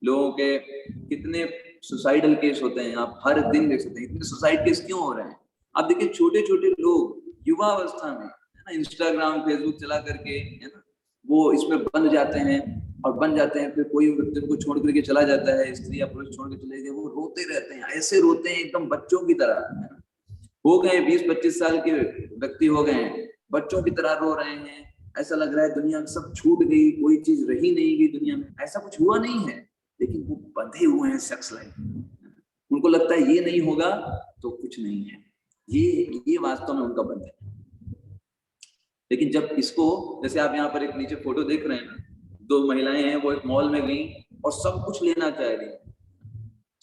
Speaker 1: लोगों के कितने सुसाइडल केस होते हैं, आप हर दिन देख सकते हैं। इतने सुसाइड केस क्यों हो रहे हैं? आप देखिए छोटे छोटे लोग युवा अवस्था में, है ना, इंस्टाग्राम फेसबुक चला करके, है ना, वो इसमें बंध जाते हैं और बन जाते हैं। फिर कोई व्यक्ति उनको छोड़ करके चला जाता है, स्त्री या पुरुष छोड़ के चले गए, वो रोते रहते हैं, ऐसे रोते हैं एकदम बच्चों की तरह, है ना। हो गए 20-25 साल के व्यक्ति हो गए हैं, बच्चों की तरह रो रहे हैं, ऐसा लग रहा है दुनिया सब छूट गई, कोई चीज रही नहीं गई दुनिया में। ऐसा कुछ हुआ नहीं है, लेकिन वो बंधे हुए हैं सेक्स लाइफ। उनको लगता है ये नहीं होगा तो कुछ नहीं है, ये वास्तव में उनका बंधन है। लेकिन जब इसको, जैसे आप यहाँ पर एक नीचे फोटो देख रहे हैं ना, 2 महिलाएं हैं, वो एक मॉल में गई और सब कुछ लेना चाह रही है।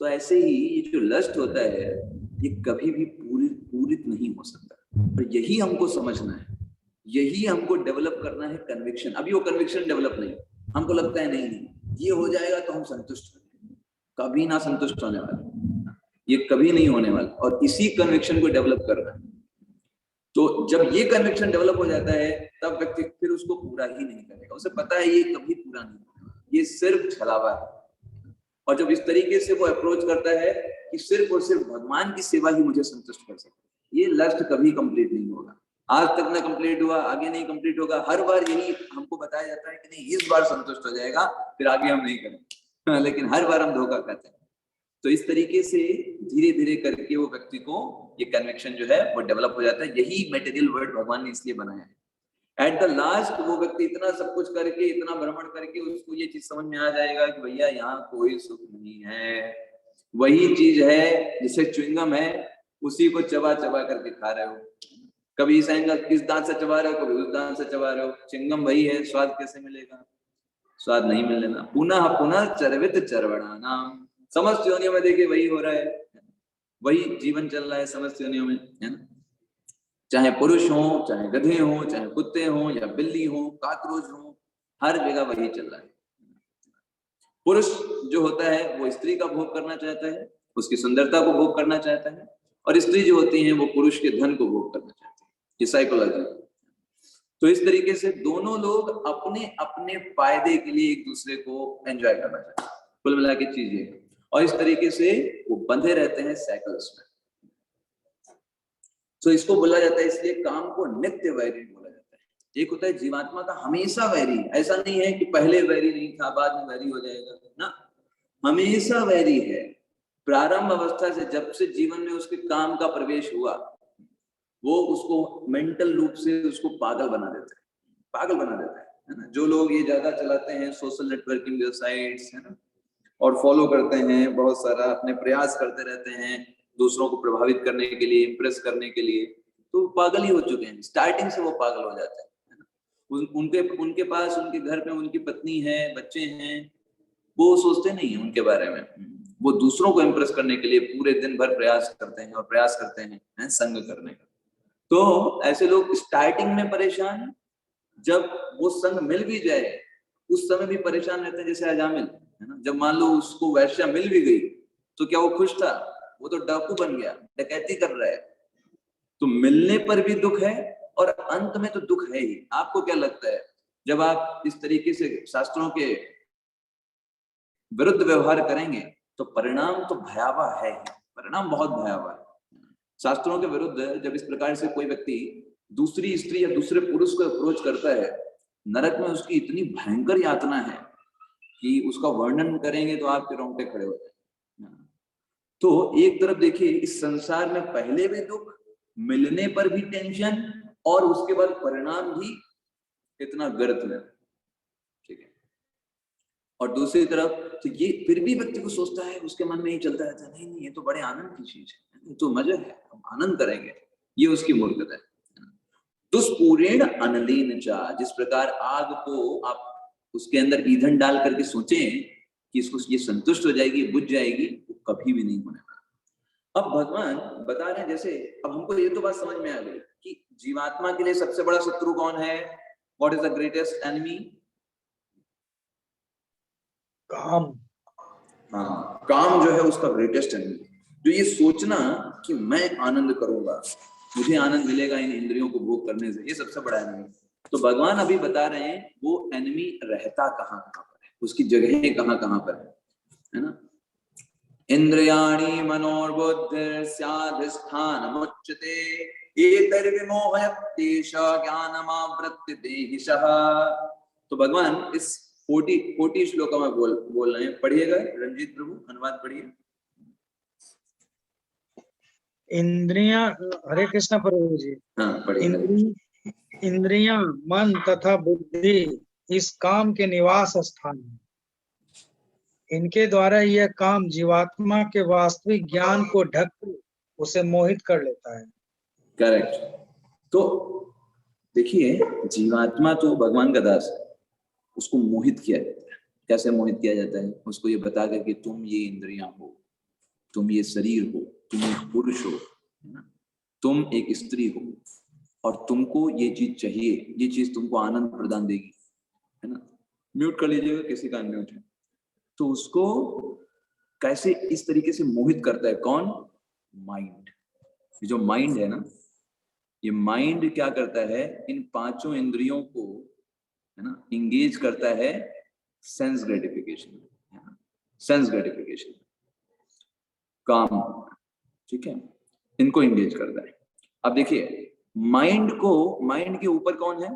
Speaker 1: तो ऐसे ही ये जो लस्ट होता है ये कभी भी पूरित नहीं हो सकता। और यही हमको समझना है, यही हमको डेवलप करना है, कन्विक्शन। अभी वो कन्विक्शन डेवलप नहीं, हमको लगता है नहीं ये हो जाएगा तो हम संतुष्ट होंगे, कभी ना संतुष्ट होने वाले, ये कभी नहीं होने वाला। और इसी कन्विक्शन को डेवलप करना है। तो जब ये कन्विक्शन डेवलप हो जाता है तब व्यक्ति फिर उसको पूरा ही नहीं करेगा, उसे पता है ये कभी पूरा नहीं होगा, ये सिर्फ छलावा है। और जब इस तरीके से वो अप्रोच करता है कि सिर्फ और सिर्फ भगवान की सेवा ही मुझे संतुष्ट कर सकती है, ये लक्ष्य कभी कंप्लीट नहीं होगा। आज तक ना कंप्लीट हुआ, आगे नहीं कंप्लीट होगा। हर बार यही हमको बताया जाता है कि नहीं इस बार संतुष्ट हो जाएगा, फिर आगे हम नहीं करेंगे, लेकिन हर बार हम धोखा खाते हैं। तो इस तरीके से धीरे धीरे करके वो व्यक्ति को ये कन्विक्शन जो है वो डेवलप हो जाता है। यही मटेरियल वर्ल्ड भगवान ने इसलिए बनाया है। एट द लास्ट वो व्यक्ति इतना सब कुछ करके, इतना भ्रमण करके उसको ये चीज समझ में आ जाएगा कि भैया यहाँ कोई सुख नहीं है। वही चीज है जिसे च्युइंगम है, उसी को चबा चबा करके खा रहे हो। कभी इस एंगल इस दांत से चबा रहे हो, कभी उस दांत से चबा रहे हो। च्युइंगम वही है, स्वाद कैसे मिलेगा? स्वाद नहीं मिलेगा। पुनः पुनः चरवित चरवणानाम, समस्त योनियों में देखिए वही हो रहा है, वही जीवन चल रहा है समस्त योनियों में, है ना। चाहे पुरुष हो, चाहे गधे हो, चाहे कुत्ते हो या बिल्ली हो, काकरोच हो, हर जगह वही चल रहा है। पुरुष जो होता है वो स्त्री का भोग करना चाहता है, उसकी सुंदरता को भोग करना चाहता है, और स्त्री जो होती है वो पुरुष के धन को भोग करना चाहती है। ये साइकोलॉजी। तो इस तरीके से दोनों लोग अपने अपने फायदे के लिए एक दूसरे को एंजॉय करना चाहते हैं। कुल मिला के चीज ये, और इस तरीके से वो बंधे रहते हैं साइकिल्स में। तो इसको बोला जाता है, इसलिए काम को नित्य वैरी बोला जाता है। एक होता है जीवात्मा का हमेशा वैरी, ऐसा नहीं है कि पहले वैरी नहीं था बाद में वैरी हो जाएगा ना, हमेशा वैरी है। प्रारंभ अवस्था से जब से जीवन में उसके काम का प्रवेश हुआ, वो उसको मेंटल रूप से उसको पागल बना देता है, पागल बना देता है ना। जो लोग ये ज्यादा चलाते हैं सोशल नेटवर्किंग वेबसाइट्स, है ना, और फॉलो करते हैं, बहुत सारा अपने प्रयास करते रहते हैं दूसरों को प्रभावित करने के लिए, इम्प्रेस करने के लिए, तो पागल ही हो चुके हैं। स्टार्टिंग से वो पागल हो जाते हैं ना। उनके पास उनके घर में उनकी पत्नी है, बच्चे हैं, वो सोचते नहीं है उनके बारे में। वो दूसरों को इम्प्रेस करने के लिए पूरे दिन भर प्रयास करते हैं और प्रयास करते हैं संग करने का। तो ऐसे लोग स्टार्टिंग में परेशान, जब वो संग मिल भी जाए उस समय भी परेशान रहते हैं। जैसे अजामिल, है ना, जब मान लो उसको वैश्या मिल भी गई तो क्या वो खुश था? वो तो डाकू बन गया, डकैती कर रहा है। तो मिलने पर भी दुख है और अंत में तो दुख है ही। आपको क्या लगता है जब आप इस तरीके से शास्त्रों के विरुद्ध व्यवहार करेंगे तो परिणाम तो भयावह है, परिणाम बहुत भयावह है। शास्त्रों के विरुद्ध जब इस प्रकार से कोई व्यक्ति दूसरी स्त्री या दूसरे पुरुष को अप्रोच करता है, नरक में उसकी इतनी भयंकर यातना है कि उसका वर्णन करेंगे तो आपके रोंगटे खड़े हो जाएंगे। तो एक तरफ देखिए, इस संसार में पहले भी दुख, मिलने पर भी टेंशन, और उसके बाद परिणाम भी इतना गर्त में, ठीक है। और दूसरी तरफ तो ये फिर भी व्यक्ति को सोचता है, उसके मन में ये चलता रहता है, नहीं नहीं ये तो बड़े आनंद की चीज है, ये तो मजा है, हम आनंद करेंगे, ये उसकी मूर्खता है। दुष्पूरेण अनलेन चा, जिस प्रकार आग को आप उसके अंदर ईंधन डाल करके सोचें कि इसको ये संतुष्ट हो जाएगी, बुझ जाएगी, वो कभी भी नहीं होने वाला। अब भगवान बता रहे हैं, जैसे अब हमको ये तो बात समझ में आ गई कि जीवात्मा के लिए सबसे बड़ा शत्रु कौन है, what is the greatest enemy?
Speaker 2: काम।
Speaker 1: हाँ, काम जो है उसका ग्रेटेस्ट एनिमी। जो ये सोचना कि मैं आनंद करूंगा, मुझे आनंद मिलेगा इन इंद्रियों को भोग करने से, ये सबसे बड़ा एनिमी। तो भगवान अभी बता रहे हैं वो एनिमी रहता कहाँ कहाँ पर है, उसकी जगह कहाँ कहाँ पर है ना। इंद्रियाणि मनोर्बुद्धिर्स्याधिष्ठानमुच्यते एतैर्विमोहयत्येष ज्ञानमावृत्य देहिशः। तो भगवान इस 40 श्लोकों में बोल रहे हैं। पढ़िएगा रंजीत प्रभु, अनुवाद पढ़िए।
Speaker 4: इंद्रियां, हरे कृष्णा प्रभु जी।
Speaker 1: हाँ पढ़िएगा।
Speaker 4: इंद्रियां, मन तथा बुद्धि इस काम के निवास स्थान है। इनके द्वारा यह काम जीवात्मा के वास्तविक ज्ञान को ढक उसे मोहित कर लेता है।
Speaker 1: करेक्ट। तो देखिए, जीवात्मा तो भगवान का दास है, उसको मोहित किया जाता है। कैसे मोहित किया जाता है? उसको ये बता कर कि तुम ये इंद्रियां हो, तुम ये शरीर हो, तुम एक पुरुष हो, है ना, तुम एक स्त्री हो, और तुमको ये चीज चाहिए, ये चीज तुमको आनंद प्रदान देगी, है ना। म्यूट कर लीजिएगा, किसी का अनम्यूट है। तो उसको कैसे इस तरीके से मोहित करता है? कौन? माइंड। जो माइंड है ना, ये माइंड क्या करता है, इन पांचों इंद्रियों को, है ना, इंगेज करता है सेंस ग्रेटिफिकेशन, है ना, सेंस ग्रेटिफिकेशन, काम, ठीक है, इनको इंगेज करता है। अब देखिए, माइंड के ऊपर कौन है?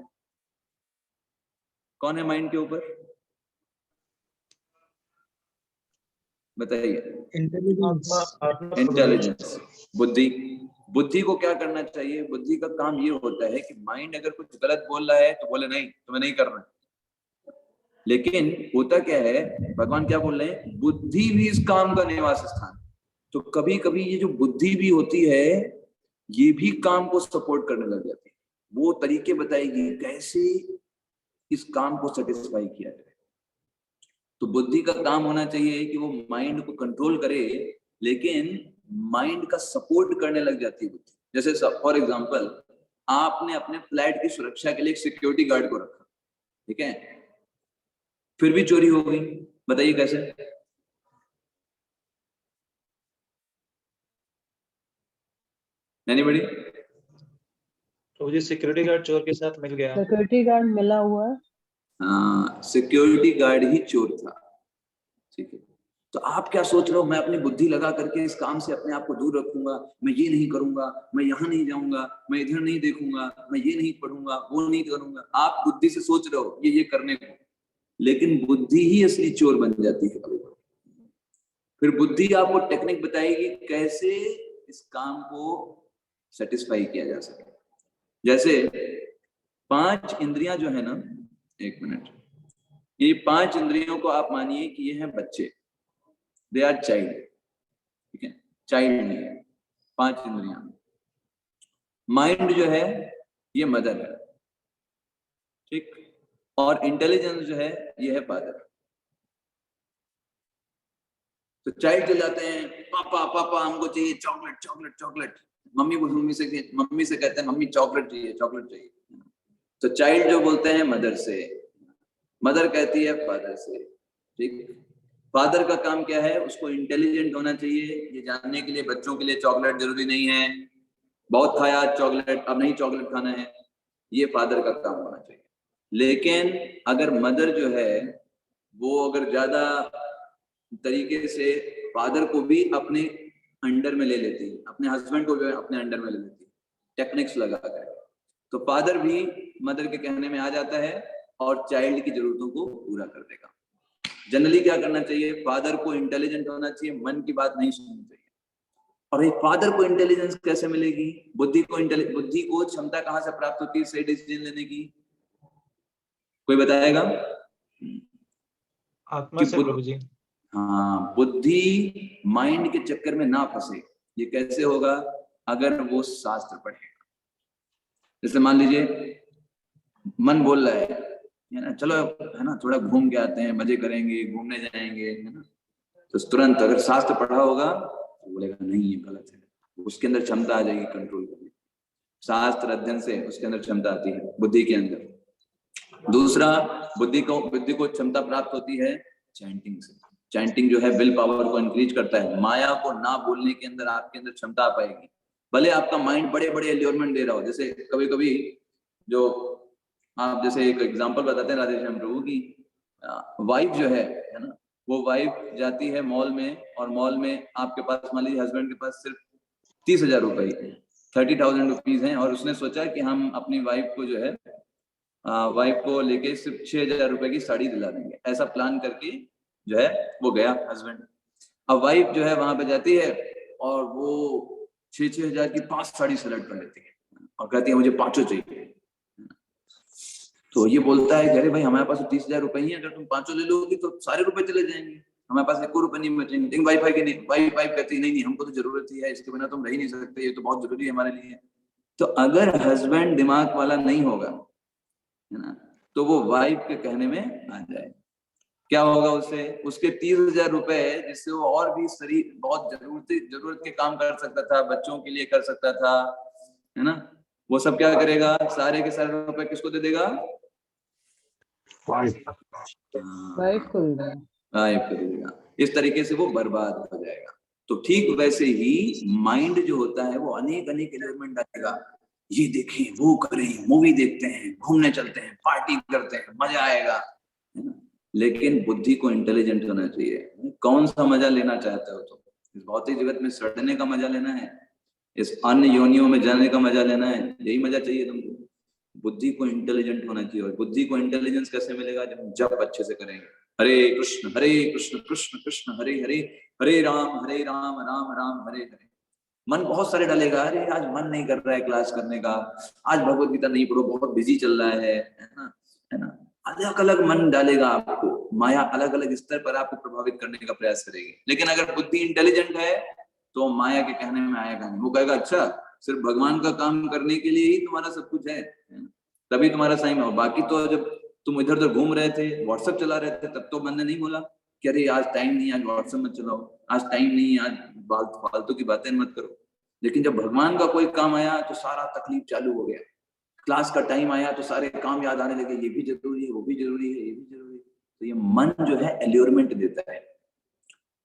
Speaker 1: कौन है माइंड के ऊपर? बताइए। इंटेलिजेंस, बुद्धि। बुद्धि को क्या करना चाहिए? बुद्धि का काम ये होता है कि माइंड अगर कुछ गलत बोल रहा है तो बोले नहीं, तुम्हें नहीं करना। लेकिन होता क्या है, भगवान क्या बोल रहे हैं, बुद्धि भी इस काम का निवास स्थान। तो कभी कभी ये जो बुद्धि भी होती है, ये भी काम को सपोर्ट करने लग जाती है। वो तरीके बताएगी कैसे इस काम को सेटिस्फाई किया जाए। तो बुद्धि का काम होना चाहिए कि वो माइंड को कंट्रोल करे, लेकिन माइंड का सपोर्ट करने लग जाती है बुद्धि। जैसे फॉर एग्जांपल, आपने अपने फ्लैट की सुरक्षा के लिए एक सिक्योरिटी गार्ड को रखा, ठीक है, फिर भी चोरी हो गई, बताइए कैसे? एनीबॉडी?
Speaker 2: तो जी सिक्योरिटी गार्ड चोर के साथ मिल गया।
Speaker 5: सिक्योरिटी गार्ड मिला हुआ है।
Speaker 1: हाँ, सिक्योरिटी गार्ड ही चोर था, ठीक है। तो आप क्या सोच रहे हो, मैं अपनी बुद्धि लगा करके इस काम से अपने आप को दूर रखूंगा, मैं ये नहीं करूंगा, मैं यहाँ नहीं जाऊंगा, मैं इधर नहीं देखूंगा, मैं ये नहीं पढ़ूंगा, वो नहीं करूंगा। आप बुद्धि से सोच रहे हो ये करने को, लेकिन बुद्धि ही असली चोर बन जाती है कभी। फिर बुद्धि आपको टेक्निक बताएगी कैसे इस काम को सेटिस्फाई किया जा सके। जैसे 5 इंद्रियां जो है ना, एक मिनट, ये 5 इंद्रियों को आप मानिए कि ये हैं बच्चे, दे आर चाइल्ड, ठीक है, चाइल्ड नहीं है, 5 इंद्रियां। माइंड जो है ये मदर है, ठीक, और इंटेलिजेंस जो है ये है फादर। तो चाइल्ड चले जाते हैं, पापा पापा हमको चाहिए चॉकलेट चॉकलेट चॉकलेट, मम्मी से कहते हैं मम्मी चॉकलेट चाहिए चॉकलेट चाहिए। तो चाइल्ड जो बोलते हैं मदर से, मदर कहती है फादर से, ठीक। फादर का काम क्या है, उसको इंटेलिजेंट होना चाहिए, ये जानने के लिए बच्चों के लिए चॉकलेट जरूरी नहीं है, बहुत खाया आज चॉकलेट, अब नहीं चॉकलेट खाना है, ये फादर का काम होना चाहिए। लेकिन अगर मदर जो है वो अगर ज्यादा तरीके से फादर को भी अपने अंडर में ले लेती, अपने हस्बैंड को भी अपने अंडर में ले लेती, टेक्निक्स लगा कर, तो फादर भी मदर के कहने में आ जाता है और चाइल्ड की जरूरतों को पूरा कर देगा। जनरली क्या करना चाहिए, फादर को इंटेलिजेंट होना चाहिए, मन की बात नहीं सुननी चाहिए। और एक फादर को इंटेलिजेंस कैसे मिलेगी, बुद्धि को क्षमता कहाँ से प्राप्त होती है सही डिसीजन लेने की, कोई बताएगा?
Speaker 2: आत्मा से प्रभु जी।
Speaker 1: हाँ, बुद्धि माइंड के चक्कर में ना फंसे। ये कैसे होगा? अगर वो शास्त्र पढ़ेगा। जैसे मान लीजिए मन बोल रहा है ना, चलो है ना थोड़ा घूम के आते हैं, मजे करेंगे, घूमने जाएंगे, है ना, तो तुरंत अगर शास्त्र पढ़ा होगा तो बोलेगा नहीं ये गलत है, उसके अंदर क्षमता आ जाएगी कंट्रोल करने। शास्त्र अध्ययन से उसके अंदर क्षमता आती है बुद्धि के अंदर। दूसरा, बुद्धि को क्षमता प्राप्त होती है चैंटिंग से। चैंटिंग जो है विल पावर को इंक्रीज करता है। माया को ना बोलने के अंदर आपके अंदर क्षमता आ पाएगी। भले आपका माइंड बड़े बड़े एल्योरमेंट दे रहा हो, जैसे कभी कभी जो आप जैसे एक एग्जांपल बताते हैं राधेश्याम प्रभु की वाइफ जो है ना, वो वाइफ जाती है मॉल में, और मॉल में आपके पास मान लीजिए हस्बैंड के पास सिर्फ 30,000 रुपए 30,000 रुपीज हैं, और उसने सोचा कि हम अपनी वाइफ को जो है वाइफ को लेके सिर्फ 6,000 रुपए की साड़ी दिला देंगे, ऐसा प्लान करके जो है वो गया हस्बैंड। अब वाइफ जो है वहां पे जाती है और वो 6,000 की 5 साड़ी सेलेक्ट कर लेती है और कहती है मुझे 5 चाहिए। तो ये बोलता है अरे भाई हमारे पास 30,000 रुपए ही है, अगर तुम 5 ले लोगी तो सारे रुपए चले जाएंगे, हमारे पास 1 रुपए नहीं बचेंगे। लेकिन वाइफ कहती है नहीं हमको तो जरूरत ही है, इसके बिना तुम रह ही नहीं सकते, ये तो बहुत जरूरी है हमारे लिए। तो अगर हस्बैंड दिमाग वाला नहीं होगा, है ना, तो वो वाइफ के कहने में आ जाए। क्या होगा उससे? उसके 30,000 रुपए जिससे वो और भी शरीर बहुत जरूरत के काम कर सकता था, बच्चों के लिए कर सकता था, है ना, वो सब क्या करेगा? सारे के सारे रुपए किसको दे देगा? वाइफ को दे देगा। इस तरीके से वो बर्बाद हो जाएगा। तो ठीक वैसे ही माइंड जो होता है वो अनेक एलिमेंट डालेगा, ये देखें, वो करें, मूवी देखते हैं, घूमने चलते हैं, पार्टी करते हैं, मजा आएगा, है ना। लेकिन बुद्धि को इंटेलिजेंट होना चाहिए। कौन सा मजा लेना चाहते हो तुम? इस भौतिक जगत में सड़ने का मजा लेना है, इस अन्य योनियों में जाने का मजा लेना है, यही मजा चाहिए तुमको? बुद्धि को इंटेलिजेंट होना चाहिए। और बुद्धि को इंटेलिजेंस कैसे मिलेगा? जब हम जप अच्छे से करेंगे, हरे कृष्ण कृष्ण कृष्ण हरे हरे, हरे राम राम राम हरे हरे। मन बहुत सारे डालेगा, अरे आज मन नहीं कर रहा है क्लास करने का, आज भगवत गीता नहीं पढ़ो, बहुत बिजी चल रहा है ना, है ना। अलग अलग मन डालेगा आपको, माया अलग अलग स्तर पर आपको प्रभावित करने का प्रयास करेगी। लेकिन अगर बुद्धि इंटेलिजेंट है तो माया के कहने में आएगा नहीं। वो कहेगा अच्छा सिर्फ भगवान का काम करने के लिए ही तुम्हारा सब कुछ है, तभी तुम्हारा सही में हो। बाकी तो जब तुम इधर उधर घूम रहे थे, व्हाट्सएप चला रहे थे, तब तो मैंने नहीं बोला कि अरे आज टाइम नहीं, आज व्हाट्सएप मत चलाओ, आज टाइम नहीं, आज फालतू की बातें मत करो। लेकिन जब भगवान का कोई काम आया तो सारा तकलीफ चालू हो गया। क्लास का टाइम आया तो सारे काम याद आने लगे, ये भी जरूरी है, वो भी जरूरी है, ये भी जरूरी है। तो ये मन जो है एल्योरमेंट देता है।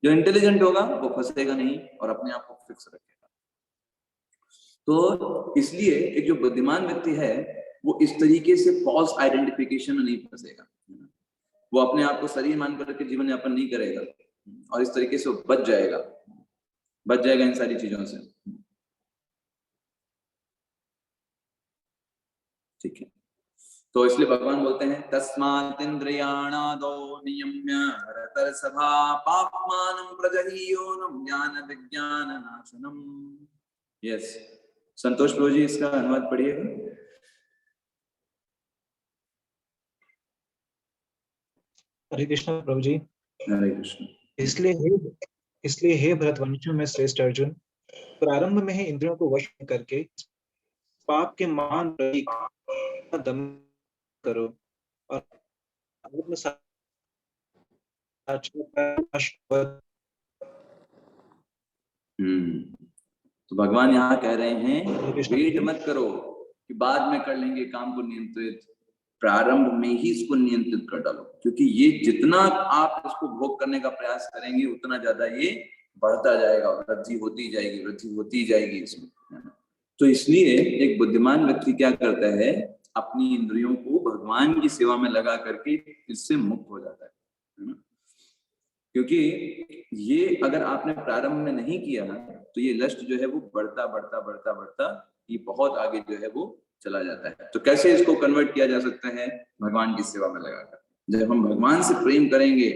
Speaker 1: जो इंटेलिजेंट होगा वो फंसेगा नहीं और अपने आप को फिक्स रखेगा। तो इसलिए एक जो बुद्धिमान व्यक्ति है वो इस तरीके से फॉल्स आइडेंटिफिकेशन में नहीं फंसेगा, वो अपने आप को शरीर मान करके जीवन यापन नहीं करेगा, और इस तरीके से वो बच जाएगा इन सारी चीजों से। ठीक है, तो इसलिए भगवान बोलते हैं तस्मात् इंद्रियाणादो नियम्य हरतर्षभा पाप्मानं प्रजह्योनं ज्ञान विज्ञान नाशनम। यस, संतोष प्रभु जी इसका अनुवाद पढ़िएगा।
Speaker 2: हरे कृष्ण प्रभु जी।
Speaker 1: हरे कृष्ण।
Speaker 2: इसलिए हे भरतवंशियों में श्रेष्ठ अर्जुन, प्रारंभ में ही इंद्रियों को वश में करके पाप के महान प्रतीक का दमन करो और
Speaker 1: तो भगवान यहाँ कह रहे हैं वेट मत करो कि बाद में कर लेंगे काम को नियंत्रित, प्रारंभ में ही इसको नियंत्रित कर डालो, क्योंकि ये जितना आप इसको भोग करने का प्रयास करेंगे उतना ज्यादा ये बढ़ता जाएगा, वृद्धि होती जाएगी इसमें। तो इसलिए एक बुद्धिमान व्यक्ति क्या करता है, अपनी इंद्रियों को भगवान की सेवा में लगा करके इससे मुक्त हो जाता है ना। क्योंकि ये अगर आपने प्रारंभ में नहीं किया तो ये लस्ट जो है वो बढ़ता ये बहुत आगे जो है वो चला जाता है। तो कैसे इसको कन्वर्ट किया जा सकता है? भगवान की सेवा में लगाकर। जब हम भगवान से प्रेम करेंगे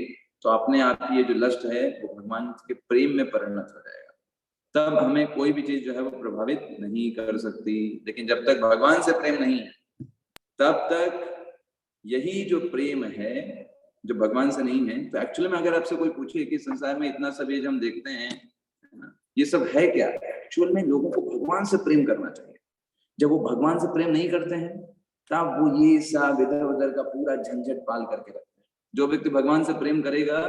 Speaker 1: तो अपने आप ही ये जो लस्ट है वो भगवान के प्रेम में परिणत हो जाएगा। तब हमें कोई भी चीज जो है वो प्रभावित नहीं कर सकती। लेकिन जब तक भगवान से प्रेम नहीं है तब तक यही जो प्रेम है जो भगवान से नहीं है, तो एक्चुअली में अगर आपसे कोई पूछे कि संसार में इतना सब ये जो हम देखते हैं ये सब है क्या, एक्चुअल में लोगों को भगवान से प्रेम करना चाहिए। जब वो भगवान से प्रेम नहीं करते हैं तब वो ये सब इधर उधर का पूरा झंझट पाल करके रखते हैं। जो व्यक्ति भगवान से प्रेम करेगा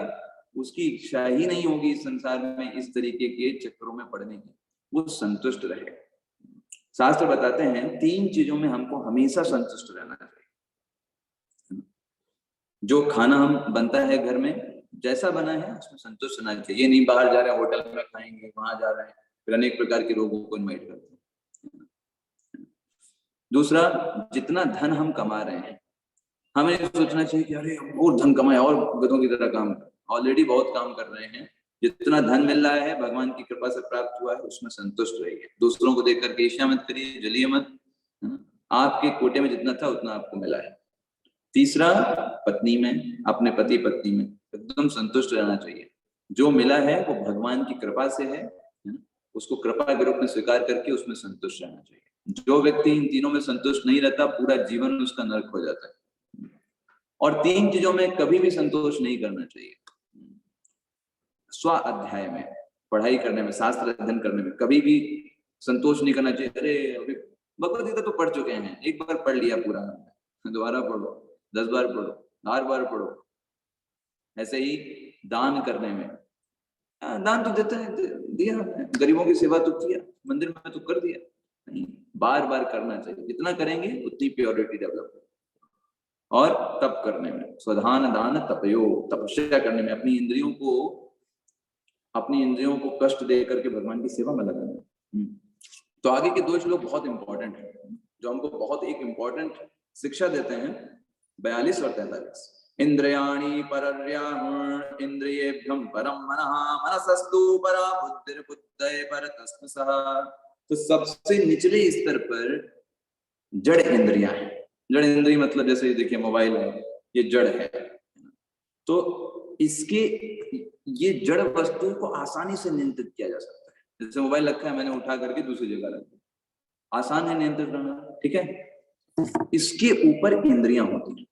Speaker 1: उसकी इच्छा ही नहीं होगी इस संसार में इस तरीके के चक्करों में पड़ने की, वो संतुष्ट रहेगा। शास्त्र बताते हैं 3 चीजों में हमको हमेशा संतुष्ट रहना चाहिए। जो खाना हम बनता है घर में जैसा बना है उसमें संतुष्ट रहना चाहिए। ये नहीं बाहर जा रहे हैं होटल में खाएंगे, वहां जा रहे हैं फिर अनेक प्रकार के रोगों को इन्वाइट करते हैं। दूसरा, जितना धन हम कमा रहे हैं हमें सोचना चाहिए कि अरे और धन कमाए और गधों की तरह काम कर, ऑलरेडी बहुत काम कर रहे हैं। जितना धन मिल रहा है भगवान की कृपा से प्राप्त हुआ है उसमें संतुष्ट रहिए। दूसरों को देख करके ईर्ष्या मत करिए, जलिए मत। आपके कोटे में जितना था उतना आपको मिला है। तीसरा, पत्नी में, अपने पति पत्नी में एकदम संतुष्ट रहना चाहिए। जो मिला है वो भगवान की कृपा से है, उसको कृपा के रूप में स्वीकार करके उसमें संतुष्ट रहना चाहिए। जो व्यक्ति इन तीनों में संतुष्ट नहीं रहता पूरा जीवन उसका नरक हो जाता है। और 3 चीजों में कभी भी संतोष नहीं करना चाहिए। स्व अध्याय में, पढ़ाई करने में, शास्त्र अध्ययन करने में कभी भी संतोष नहीं करना चाहिए। अरे अभी भगवद गीता तो पढ़ चुके हैं, एक बार पढ़ लिया पूरा, दोबारा पढ़ो, 10 बार पढ़ो, 8 बार पढ़ो। ऐसे ही दान करने में, दान तो देते हैं, दिया, गरीबों की सेवा तो किया, मंदिर में तो कर दिया, नहीं, बार बार करना चाहिए। जितना करेंगे उतनी प्योरिटी डेवलप होगी। और तप करने में, स्वधान दान तपयो, तपस्या करने में अपनी इंद्रियों को कष्ट दे करके भगवान की सेवा में लगाना। तो आगे के 2 श्लोक बहुत इंपॉर्टेंट है जो हमको बहुत एक इंपॉर्टेंट शिक्षा देते हैं, 42 और 43। इंद्रियाणि परर्याहुः इंद्रियेभ्यं परं मनः मनसस्तु परा बुद्धिर्बुद्धये परतस्तुषः। तो सबसे निचले स्तर पर जड़ इंद्रियां हैं। जड़ इंद्रिय मतलब जैसे देखिए मोबाइल है, ये जड़ है। तो इसके ये जड़ वस्तु को आसानी से नियंत्रित किया जा सकता है। जैसे मोबाइल रखा है, मैंने उठा करके दूसरी जगह रख दिया, आसान है नियंत्रित करना, ठीक है। इसके ऊपर इंद्रियां होती हैं।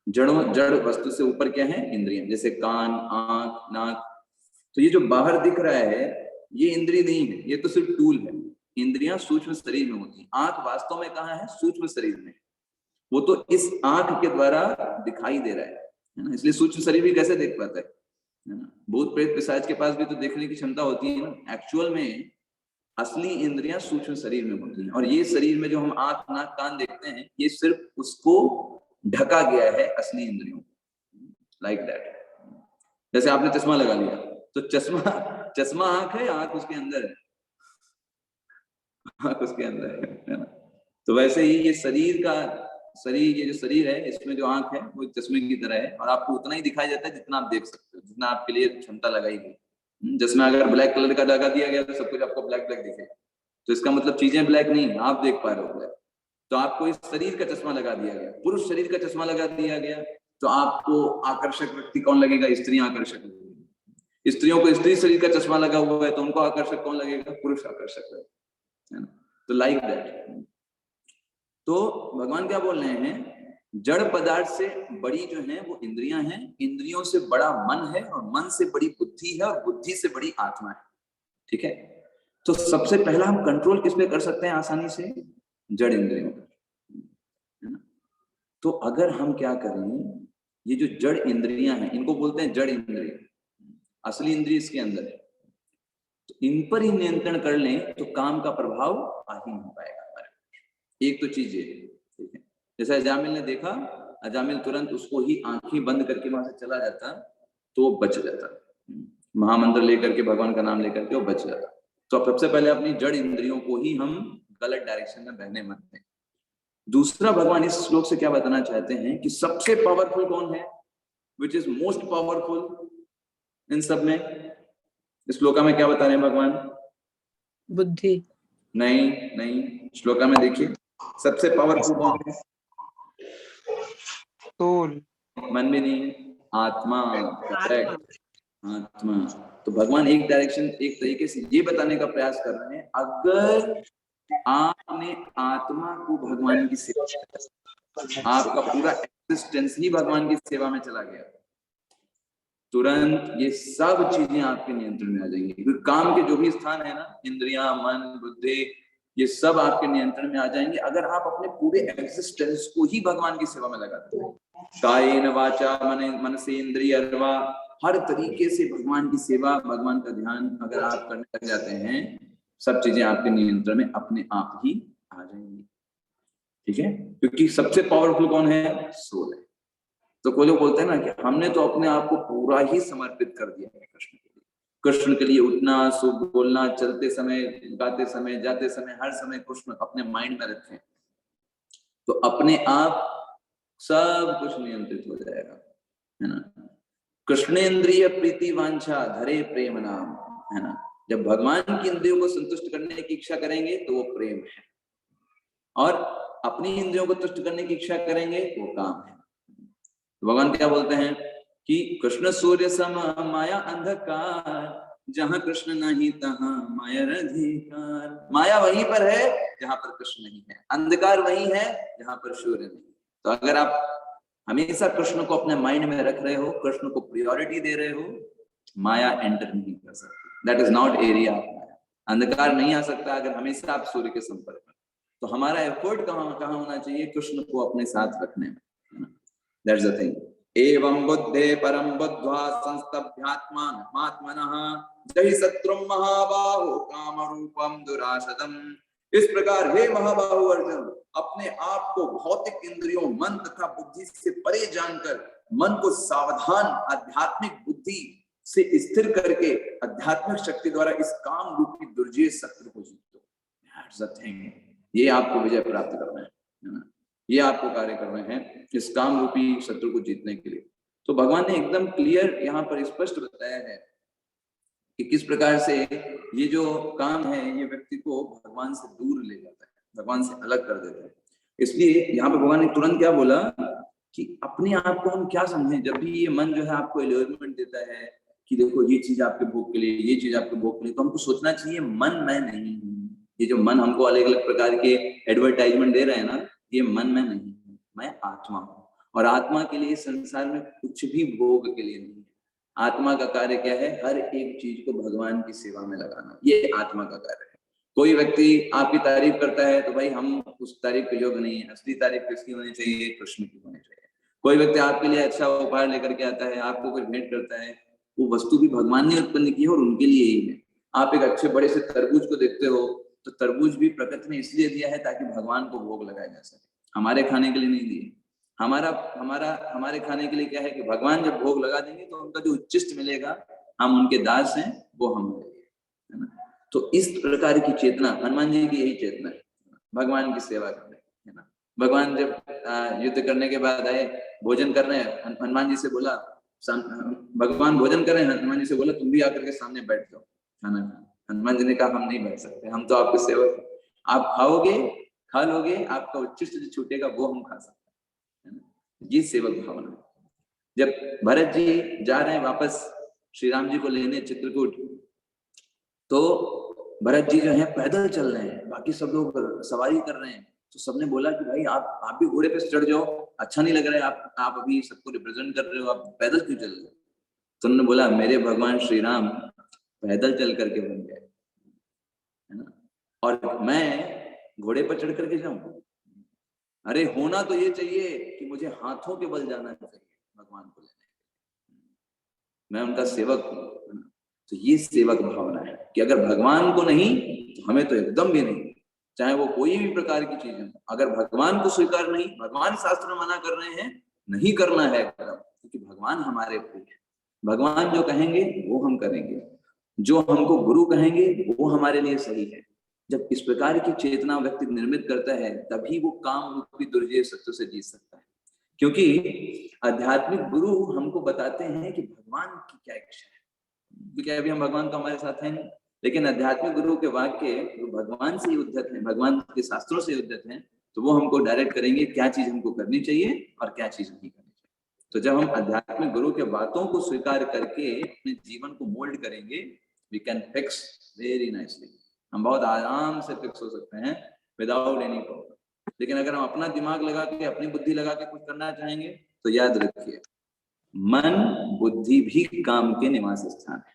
Speaker 1: जड़ वस्तु से ऊपर क्या है? इंद्रियां, जैसे कान, आंख, नाक। तो ये जो बाहर दिख रहा है ये इंद्रिय नहीं है, ये तो सिर्फ टूल है। इंद्रियां सूक्ष्म शरीर में होती हैं। आंख वास्तव में कहाँ है? सूक्ष्म शरीर में। वो तो इस आंख के द्वारा दिखाई दे रहा है ना, इसलिए सूक्ष्म शरीर भी कैसे देख पाता है ना। भूत प्रेत पिशाच के पास भी तो देखने की क्षमता होती है ना। एक्चुअल में असली इंद्रियां सूक्ष्म शरीर में होती हैं। और ये शरीर में जो हम आंख, नाक, कान देखते हैं ये सिर्फ उसको ढका गया है असली इंद्रियों, लाइक दैट। जैसे आपने चश्मा लगा लिया तो चश्मा आंख है, आंख उसके अंदर है, आंख उसके अंदर है ना। तो वैसे ही ये ये जो शरीर है इसमें जो आंख है वो चश्मे की तरह है, और आपको उतना ही दिखाई देता है जितना आप देख सकते हो, जितना आपके लिए क्षमता लगाई गई। चश्मा अगर ब्लैक कलर का लगा दिया गया तो सब कुछ आपको ब्लैक ब्लैक दिखेगा, तो इसका मतलब चीजें ब्लैक नहीं, आप देख पा रहे हो ब्लैक। तो आपको इस शरीर का चश्मा लगा दिया गया, पुरुष शरीर का चश्मा लगा दिया गया, तो आपको आकर्षक व्यक्ति कौन लगेगा? स्त्रियां आकर्षक लगेगी। स्त्रियों को स्त्री शरीर का चश्मा लगा हुआ है तो उनको आकर्षक कौन लगेगा? पुरुष आकर्षक लगेगा, है ना। तो लाइक दैट। तो भगवान क्या बोल रहे हैं? जड़ पदार्थ से बड़ी जो है वो इंद्रियां हैं, इंद्रियों से बड़ा मन है, और मन से बड़ी बुद्धि है, और बुद्धि से बड़ी आत्मा है, ठीक है। तो सबसे पहला हम कंट्रोल किस पे कर सकते हैं आसानी से? जड़ इंद्रियों पर, है ना। तो अगर हम क्या करें, ये जो जड़ इंद्रियां हैं इनको बोलते हैं जड़ इंद्रिय, असली इंद्रिय इसके अंदर है, तो इन पर ही नियंत्रण कर लें तो काम का प्रभाव आ ही नहीं पाएगा हमारे। एक तो चीज ये, ठीक है। जैसे अजामिल ने देखा, अजामिल तुरंत उसको ही आंखें बंद करके वहां से चला जाता तो वो बच जाता, महामंत्र लेकर के, भगवान का नाम लेकर के वो बच जाता। तो सबसे पहले अपनी जड़ इंद्रियों को ही हम गलत डायरेक्शन में बहने मत दें। दूसरा, भगवान इस श्लोक से क्या बताना चाहते हैं कि सबसे पावरफुल कौन है, which is most powerful in सब में? इस श्लोका में क्या बता रहे हैं भगवान? बुद्धि नहीं, श्लोका में देखिए सबसे पावरफुल कौन है?
Speaker 5: तूल।
Speaker 1: मन भी नहीं है, आत्मा, करेक्ट, आत्मा। तो भगवान एक डायरेक्शन, एक तरीके से ये बताने का प्रयास कर रहे हैं, अगर आपने आत्मा को भगवान की सेवा, आपका पूरा एग्जिस्टेंस ही भगवान की सेवा में चला गया, तुरंत ये सब चीजें आपके नियंत्रण में आ जाएंगी। क्योंकि काम के जो भी स्थान है ना, इंद्रियां, मन, बुद्धि, ये सब आपके नियंत्रण में आ जाएंगे अगर आप अपने पूरे एग्जिस्टेंस को ही भगवान की सेवा में लगाते हैं। कायेन वाचा मनसे इंद्रियर्वा, हर तरीके से भगवान की सेवा, भगवान का ध्यान अगर आप करने लग जाते हैं, सब चीजें आपके नियंत्रण में अपने आप ही आ जाएंगी। ठीक है, क्योंकि सबसे पावरफुल कौन है? सोल है। तो कोई लोग बोलते हैं ना कि हमने तो अपने आप को पूरा ही समर्पित कर दिया है कृष्ण के लिए। कृष्ण के लिए उठना, सुबह बोलना, चलते समय, गाते समय, जाते समय, हर समय कृष्ण अपने माइंड में रखें, तो अपने आप सब कुछ नियंत्रित हो जाएगा, है ना। कृष्णेन्द्रिय प्रीति वांछा धरे प्रेम नाम, है ना। जब भगवान की इंद्रियों को संतुष्ट करने की इच्छा करेंगे तो वो प्रेम है, और अपनी इंद्रियों को तुष्ट करने की इच्छा करेंगे वो काम है। तो भगवान क्या बोलते हैं कि कृष्ण सूर्य सम माया अंधकार, जहां कृष्ण नहीं तहां माया अधिकार। माया वहीं पर है जहां पर कृष्ण नहीं है, अंधकार वहीं है जहां पर सूर्य नहीं। तो अगर आप हमेशा कृष्ण को अपने माइंड में रख रहे हो, कृष्ण को प्रायोरिटी दे रहे हो, माया एंटर नहीं कर सकती। That is not area of maya. अंधकार नहीं आ सकता अगर हमेशा आप सूर्य के संपर्क में। तो हमारा एफर्ट कहाँ होना चाहिए? कृष्ण को अपने साथ रखने में। That's the thing. एवं बुद्धे परम बुद्ध्वा संस्तभ्यात्मात्मनः जहि शत्रुं महाबाहो कामरूपं दुराशतम्। इस प्रकार हे महाबाहु अर्जुन, अपने आप को भौतिक इंद्रियों, मन तथा बुद्धि से परे जानकर मन को सावधान आध्यात्मिक बुद्धि से स्थिर करके आध्यात्मिक शक्ति द्वारा इस काम रूपी दुर्जय शत्रु को जीतो। That's the thing. ये आपको विजय प्राप्त करना है ना, ये आपको कार्य कर रहे हैं इस काम रूपी शत्रु को जीतने के लिए। तो भगवान ने एकदम क्लियर यहाँ पर स्पष्ट बताया है कि किस प्रकार से ये जो काम है ये व्यक्ति को भगवान से दूर ले जाता है, भगवान से अलग कर देता है। इसलिए यहाँ पर भगवान ने तुरंत क्या बोला कि अपने आप को हम क्या समझें। जब भी ये मन जो है आपको एलियोरमेंट देता है कि देखो ये चीज आपके भोग के लिए, ये चीज आपके भोग के लिए, तो हमको सोचना चाहिए मन मैं नहीं हूँ। ये जो मन हमको अलग अलग प्रकार के एडवर्टाइजमेंट दे रहे हैं ना, ये मन में नहीं है, मैं आत्मा हूँ। और आत्मा के लिए संसार में कुछ भी भोग के लिए नहीं है। आत्मा का कार्य क्या है? हर एक चीज को भगवान की सेवा में लगाना, ये आत्मा का कार्य है। कोई व्यक्ति आपकी तारीफ करता है तो भाई हम उस तारीफ के योग्य नहीं है, असली तारीफ किसकी होनी चाहिए? कृष्ण की होनी चाहिए। कोई व्यक्ति आपके लिए अच्छा उपहार लेकर के आता है, आपको कोई भेंट करता है, वो वस्तु भी भगवान ने उत्पन्न की है और उनके लिए ही है। आप एक अच्छे बड़े से तरबूज को देखते हो तो तरबूज भी प्रकृति ने इसलिए दिया है ताकि भगवान को भोग लगाया जा सके, हमारे खाने के लिए नहीं दिए। हमारे खाने के लिए क्या है कि भगवान जब भोग लगा देंगे तो उनका जो उच्चिष्ट मिलेगा, हम उनके दास हैं, वो हम मिलेंगे, है ना। तो इस प्रकार की चेतना हनुमान जी की यही चेतना है, भगवान की सेवा करने, है ना। भगवान जब युद्ध करने के बाद आए, भोजन कर रहे हैं, हनुमान जी से बोला, भगवान भोजन कर रहे हैं, हनुमान जी से बोला तुम भी आकर के सामने बैठ जाओ खाना खाना। हनुमान जी ने कहा हम नहीं बैठ सकते, हम तो आपके सेवक हैं, आप खाओगे खा लोगे, आपका उच्चिष्ट जो छूटेगा वो हम खा सकते हैं, ये सेवक भावना। जब भरत जी जा रहे हैं वापस श्री राम जी को लेने चित्रकूट, तो भरत जी जो है पैदल चल रहे हैं, बाकी सब लोग सवारी कर रहे हैं। तो सबने बोला कि भाई आप भी घोड़े पे चढ़ जाओ, अच्छा नहीं लग रहा है, आप अभी सबको रिप्रेजेंट कर रहे हो, आप पैदल क्यों चल रहे हो? तो उन्होंने बोला मेरे भगवान श्री राम पैदल चल करके बन गए, है ना, और मैं घोड़े पर चढ़ करके जाऊं? अरे होना तो ये चाहिए कि मुझे हाथों के बल जाना चाहिए भगवान को लेने, मैं उनका सेवक हूं। तो ये सेवक भावना है कि अगर भगवान को नहीं तो हमें तो एकदम भी नहीं, चाहे वो कोई भी प्रकार की चीज है। अगर भगवान को स्वीकार नहीं, भगवान शास्त्र में मना कर रहे हैं, नहीं करना है कर्म, क्योंकि भगवान हमारे प्रिय है। भगवान जो कहेंगे वो हम करेंगे, जो हमको गुरु कहेंगे वो हमारे लिए सही है। जब इस प्रकार की चेतना व्यक्ति निर्मित करता है, तभी वो काम रूपी दुर्जय शत्रु से जीत सकता है। क्योंकि आध्यात्मिक गुरु हमको बताते हैं कि भगवान की क्या इच्छा है, क्योंकि अभी हम भगवान तो हमारे साथ हैं, लेकिन आध्यात्मिक गुरु के वाक्य जो भगवान से उद्धत है, भगवान के शास्त्रों से उद्धत है, तो वो हमको डायरेक्ट करेंगे क्या चीज हमको करनी चाहिए और क्या चीज नहीं करनी चाहिए। तो जब हम आध्यात्मिक गुरु के बातों को स्वीकार करके अपने जीवन को मोल्ड करेंगे, we can fix very nicely. हम बहुत आराम से फिक्स हो सकते हैं विदाउट एनी प्रॉब्लम। लेकिन अगर हम अपना दिमाग लगा के, अपनी बुद्धि लगा के कुछ करना चाहेंगे, तो याद रखिए, मन बुद्धि भी काम के निवास स्थान है।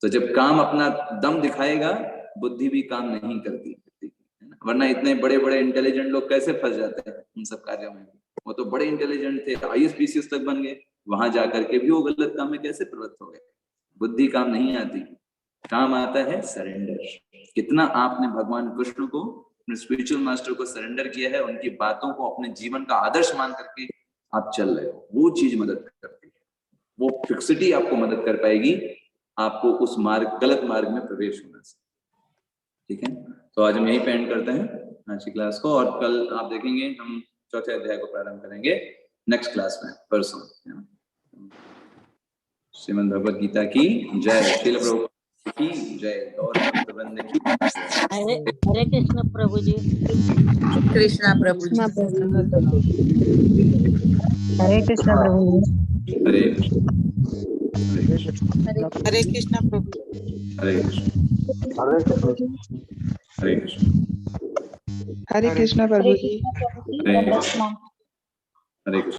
Speaker 1: तो जब काम अपना दम दिखाएगा, बुद्धि भी काम नहीं करती, वरना इतने बड़े बड़े इंटेलिजेंट लोग कैसे फंस जाते हैं उन सब कार्यों में। वो तो बड़े इंटेलिजेंट थे, IAS तक बन गए, वहां जाकर के भी वो गलत काम में कैसे प्रवृत्त हो गए। बुद्धि काम नहीं आती, काम आता है सरेंडर। कितना आपने भगवान कृष्ण को, अपने स्पिरिचुअल मास्टर को सरेंडर किया है, उनकी बातों को अपने जीवन का आदर्श मान करके आप चल रहे हो, वो चीज मदद करती है। वो फिक्सिटी आपको मदद कर पाएगी आपको उस मार्ग, गलत मार्ग में प्रवेश होने से। ठीक है, तो आज हम यही पे एंड करते हैं आज की क्लास को, और कल आप देखेंगे हम चौथे अध्याय को प्रारंभ करेंगे नेक्स्ट क्लास में, परसों। श्रीमद् भगवद गीता की जय, श्रील प्रभुपाद की जय, गौर प्रबंध की
Speaker 5: हरे हरे कृष्ण प्रभु जी।
Speaker 6: कृष्णा प्रभु जी।
Speaker 7: हरे कृष्णा प्रभु जी।
Speaker 1: हरे कृष्ण,
Speaker 6: हरे कृष्णा प्रभु।
Speaker 1: हरे कृष्ण,
Speaker 2: हरे कृष्ण,
Speaker 1: हरे कृष्ण,
Speaker 6: हरे कृष्णा प्रभु जी।
Speaker 1: हरे कृष्ण, हरे कृष्ण।